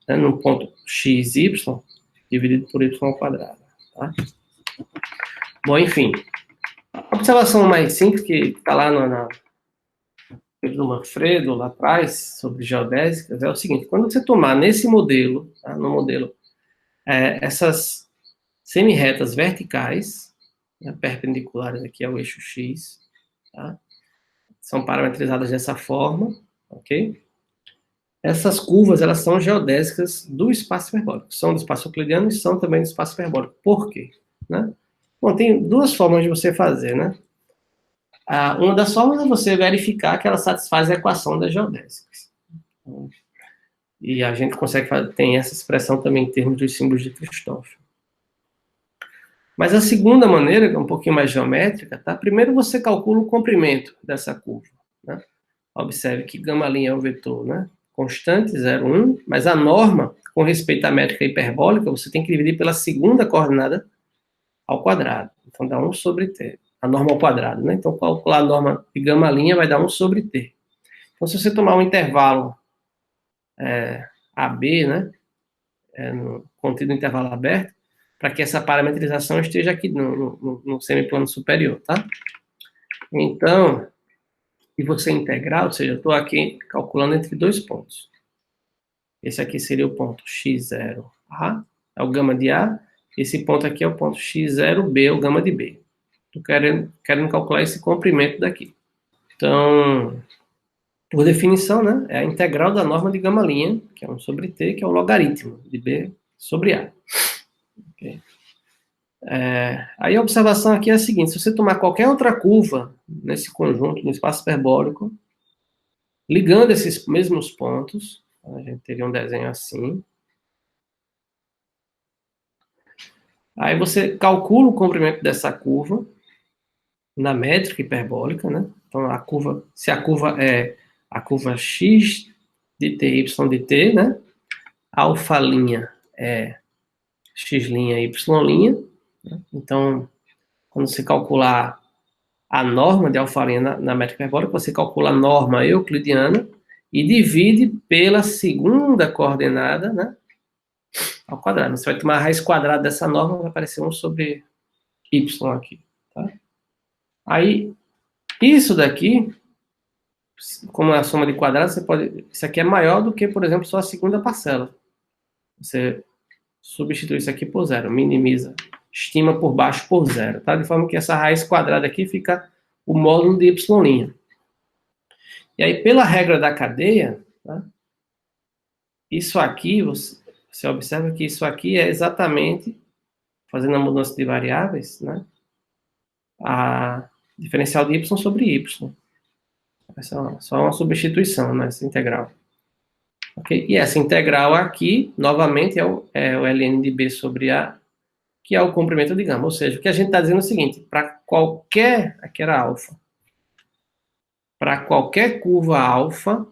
né, no ponto x, y, dividido por y ao quadrado. Tá? Bom, enfim, a observação mais simples que está lá do Manfredo, lá atrás, sobre geodésicas, é o seguinte: quando você tomar nesse modelo, tá, no modelo, essas semi-retas verticais, né, perpendiculares aqui ao eixo x, tá, são parametrizadas dessa forma, ok? Essas curvas, elas são geodésicas do espaço hiperbólico. São do espaço euclidiano e são também do espaço hiperbólico. Por quê? Né? Bom, tem duas formas de você fazer, né? Uma das formas é você verificar que ela satisfaz a equação das geodésicas. E a gente consegue fazer, tem essa expressão também em termos dos símbolos de Christoffel. Mas a segunda maneira, que é um pouquinho mais geométrica, tá? Primeiro você calcula o comprimento dessa curva, né? Observe que γ' é um vetor, né, constante, 0, 1, mas a norma, com respeito à métrica hiperbólica, você tem que dividir pela segunda coordenada ao quadrado. Então, dá 1 sobre t. A norma ao quadrado, né? Então, calcular a norma de γ' vai dar 1 sobre t. Então, se você tomar um intervalo AB, né, contido no intervalo aberto, para que essa parametrização esteja aqui no semiplano superior, tá? Então, e você integrar, ou seja, eu estou aqui calculando entre dois pontos. Esse aqui seria o ponto x0A, é o gama de A. Esse ponto aqui é o ponto x0B, é o gama de B. Estou querendo calcular esse comprimento daqui. Então, por definição, né, é a integral da norma de γ', que é 1 sobre t, que é o logaritmo de B sobre A. Okay. Aí a observação aqui é a seguinte: se você tomar qualquer outra curva nesse conjunto, no espaço hiperbólico, ligando esses mesmos pontos, a gente teria um desenho assim. Aí você calcula o comprimento dessa curva na métrica hiperbólica, né? Então a curva, se a curva é a curva x de t, y de t, né? Alfa' é x', y'. Né? Então, quando você calcular a norma de alfa' na métrica hiperbólica, você calcula a norma euclidiana e divide pela segunda coordenada, né, ao quadrado. Você vai tomar a raiz quadrada dessa norma, vai aparecer 1 sobre y aqui. Tá? Aí, isso daqui, como é a soma de quadrados, isso aqui é maior do que, por exemplo, só a segunda parcela. Você substitui isso aqui por zero, minimiza, estima por baixo por zero, tá? De forma que essa raiz quadrada aqui fica o módulo de y'. E aí, pela regra da cadeia, tá? Isso aqui, você observa que isso aqui é exatamente, fazendo a mudança de variáveis, né? A diferencial de y sobre y. Essa é só uma substituição, né? Essa integral. Okay? E essa integral aqui, novamente, é o ln de b sobre a, que é o comprimento de gama. Ou seja, o que a gente está dizendo é o seguinte: para qualquer, aqui era alfa, para qualquer curva alfa,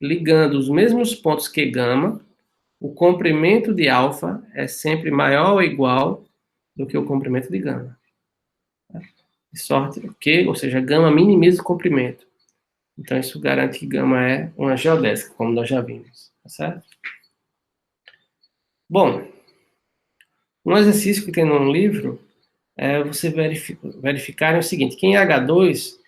ligando os mesmos pontos que gama, o comprimento de alfa é sempre maior ou igual do que o comprimento de gama. De sorte que, ou seja, gama minimiza o comprimento. Então, isso garante que gama é uma geodésica, como nós já vimos. Tá certo? Bom, um exercício que tem no livro é você verificar o seguinte: que em H2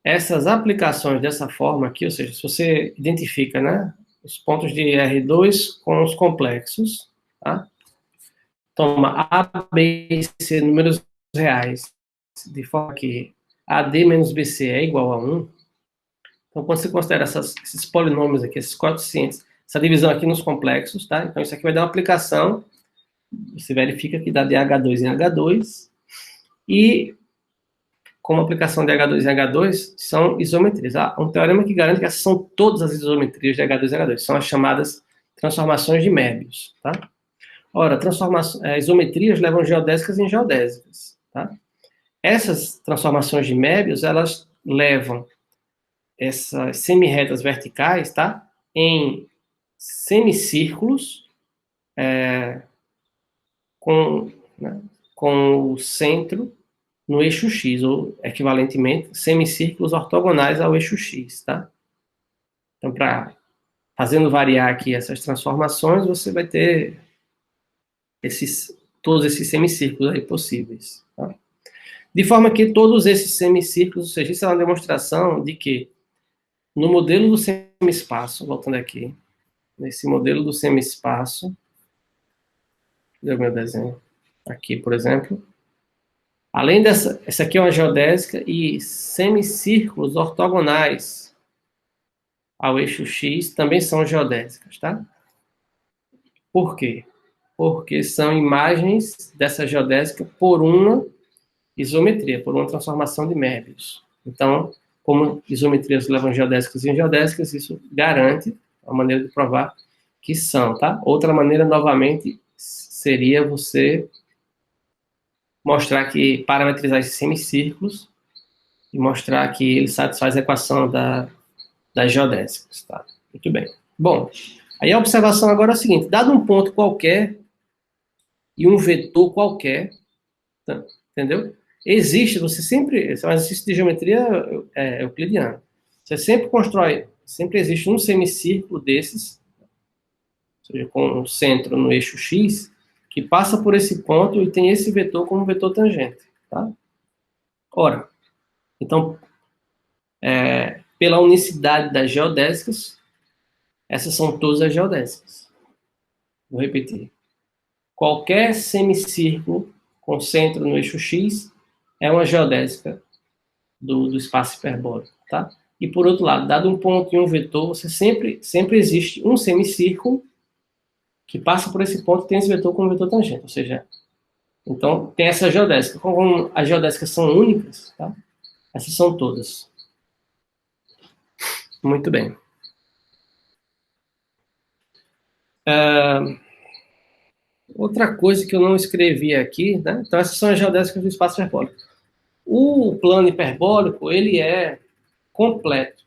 essas aplicações dessa forma aqui, ou seja, se você identifica, né, os pontos de R2 com os complexos, tá? Toma A, B e C números reais, de forma que AD menos BC é igual a 1. Então, quando você considera esses polinômios aqui, esses coeficientes, essa divisão aqui nos complexos, tá? Então, isso aqui vai dar uma aplicação, você verifica que dá de H2 em H2, e como aplicação de H2 em H2 são isometrias. Há um teorema que garante que essas são todas as isometrias de H2 em H2, são as chamadas transformações de Möbius, tá? Ora, isometrias levam geodésicas em geodésicas, tá? Essas transformações de Möbius, elas levam essas semirretas verticais, tá? Em semicírculos, né, com o centro no eixo X, ou equivalentemente, semicírculos ortogonais ao eixo X, tá? Então, fazendo variar aqui essas transformações, você vai ter todos esses semicírculos aí possíveis, tá? De forma que todos esses semicírculos, ou seja, isso é uma demonstração de que no modelo do semi-espaço, voltando aqui, nesse modelo do semi-espaço, cadê o meu desenho? Aqui, por exemplo, além essa aqui é uma geodésica e semicírculos ortogonais ao eixo X também são geodésicas, tá? Por quê? Porque são imagens dessa geodésica por uma isometria, por uma transformação de Möbius. Então, como isometrias levam geodésicas em geodésicas, isso garante a maneira de provar que são, tá? Outra maneira, novamente, seria você mostrar que, parametrizar esses semicírculos e mostrar que ele satisfaz a equação das geodésicas, tá? Muito bem. Bom, aí a observação agora é a seguinte, dado um ponto qualquer e um vetor qualquer, tá? Entendeu? Existe, esse é um exercício de geometria euclidiana. Você sempre constrói, sempre existe um semicírculo desses, ou seja, com o centro no eixo X, que passa por esse ponto e tem esse vetor como vetor tangente, tá? Ora, então, pela unicidade das geodésicas, essas são todas as geodésicas. Vou repetir. Qualquer semicírculo com centro no eixo X é uma geodésica do espaço hiperbólico, tá? E por outro lado, dado um ponto e um vetor, você sempre existe um semicírculo que passa por esse ponto e tem esse vetor como vetor tangente, ou seja, então tem essa geodésica. Como as geodésicas são únicas, tá? Essas são todas. Muito bem. Outra coisa que eu não escrevi aqui, né? Então essas são as geodésicas do espaço hiperbólico. O plano hiperbólico, ele é completo.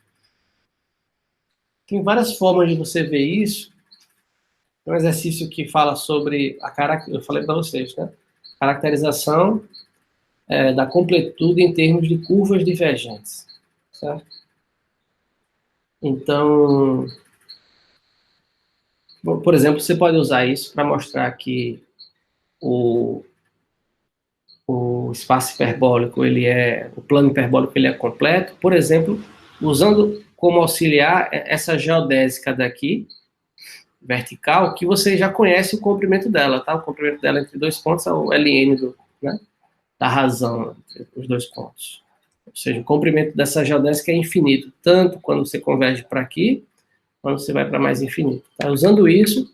Tem várias formas de você ver isso. Tem um exercício que fala sobre eu falei para vocês, né? Caracterização da completude em termos de curvas divergentes, certo? Então, por exemplo, você pode usar isso para mostrar que o espaço hiperbólico, o plano hiperbólico, ele é completo, por exemplo, usando como auxiliar essa geodésica daqui, vertical, que você já conhece o comprimento dela, tá? O comprimento dela entre dois pontos é o ln né, da razão entre os dois pontos. Ou seja, o comprimento dessa geodésica é infinito, tanto quando você converge para aqui, quando você vai para mais infinito. Tá? Usando isso,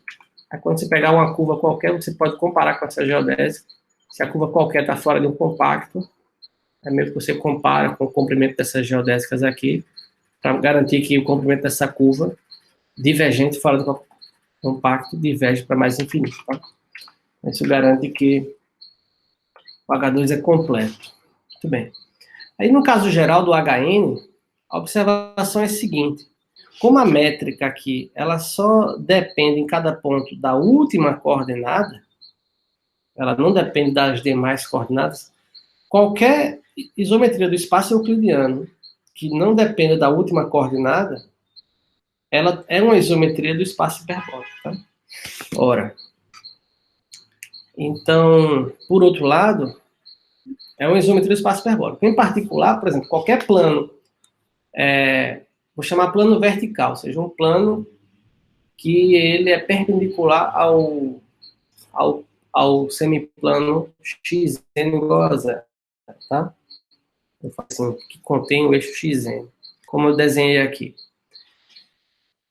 quando você pegar uma curva qualquer, você pode comparar com essa geodésica. Se a curva qualquer está fora de um compacto, é mesmo que você compara com o comprimento dessas geodésicas aqui, para garantir que o comprimento dessa curva divergente fora do compacto diverge para mais infinito. Tá? Isso garante que o H2 é completo. Muito bem. Aí, no caso geral do HN, a observação é a seguinte. Como a métrica aqui, ela só depende em cada ponto da última coordenada, ela não depende das demais coordenadas, qualquer isometria do espaço euclidiano que não dependa da última coordenada, ela é uma isometria do espaço hiperbólico. Tá? Ora, então, por outro lado, é uma isometria do espaço hiperbólico. Em particular, por exemplo, qualquer plano vou chamar plano vertical, ou seja, um plano que ele é perpendicular ao semiplano xn igual a zero, tá? Eu faço assim, que contém o eixo xn, como eu desenhei aqui.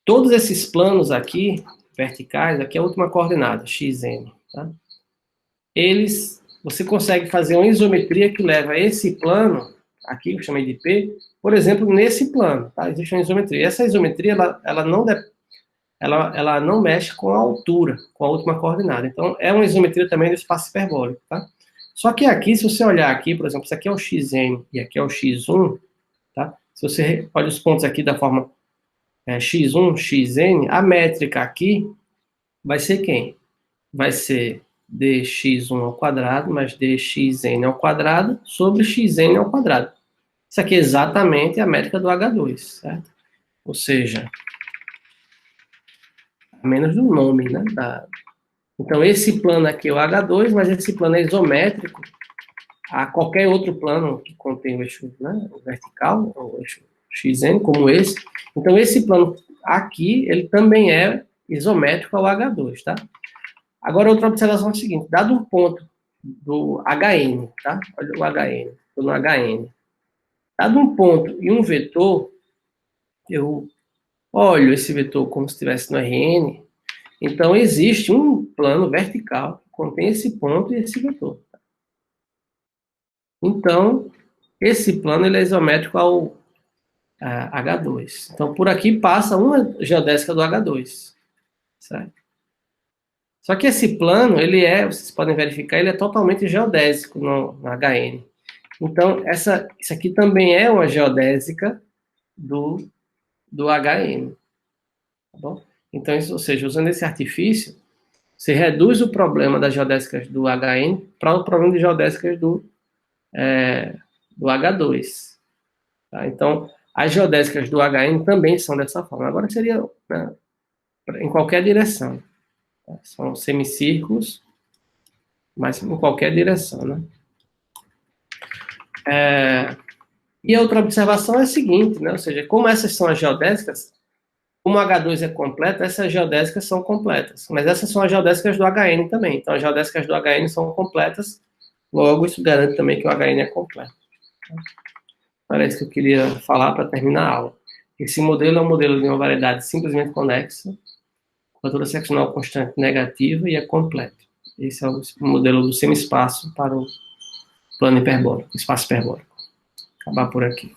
Todos esses planos aqui, verticais, aqui é a última coordenada, xn, tá? Você consegue fazer uma isometria que leva esse plano, aqui que eu chamei de P, por exemplo, nesse plano, tá? Existe uma isometria. Essa isometria, ela não mexe com a altura, com a última coordenada. Então, é uma isometria também do espaço hiperbólico, tá? Só que aqui, se você olhar aqui, por exemplo, isso aqui é o xn e aqui é o x1, tá? Se você olha os pontos aqui da forma x1, xn, a métrica aqui vai ser quem? Vai ser dx1 ao quadrado mais dxn ao quadrado sobre xn ao quadrado. Isso aqui é exatamente a métrica do H2, certo? Ou seja, a menos do nome, né? Então, esse plano aqui é o H2, mas esse plano é isométrico a qualquer outro plano que contém o eixo, né, o vertical, o eixo xn, como esse. Então, esse plano aqui, ele também é isométrico ao H2, tá? Agora, outra observação é a seguinte, dado um ponto do Hn, tá? Olha o Hn, estou no Hn. Dado um ponto e um vetor, eu olho esse vetor como se estivesse no Rn, então existe um plano vertical que contém esse ponto e esse vetor. Então, esse plano ele é isométrico ao H2. Então, por aqui passa uma geodésica do H2, certo? Só que esse plano, vocês podem verificar, ele é totalmente geodésico no Hn. Então, isso aqui também é uma geodésica do Hn. Tá bom? Então, ou seja, usando esse artifício, você reduz o problema das geodésicas do Hn para o problema de geodésicas do H2. Tá? Então, as geodésicas do Hn também são dessa forma. Agora seria, né, em qualquer direção. Tá? São semicírculos, mas em qualquer direção. Né? E a outra observação é a seguinte, né? Ou seja, como essas são as geodésicas, como o H2 é completo, essas geodésicas são completas. Mas essas são as geodésicas do Hn também. Então, as geodésicas do Hn são completas, logo isso garante também que o Hn é completo. Era isso que eu queria falar para terminar a aula. Esse modelo é um modelo de uma variedade simplesmente conexa, quadratura seccional constante negativa e é completo. Esse é o modelo do semi-espaço para o plano hiperbólico, espaço hiperbólico. Acabar por aqui.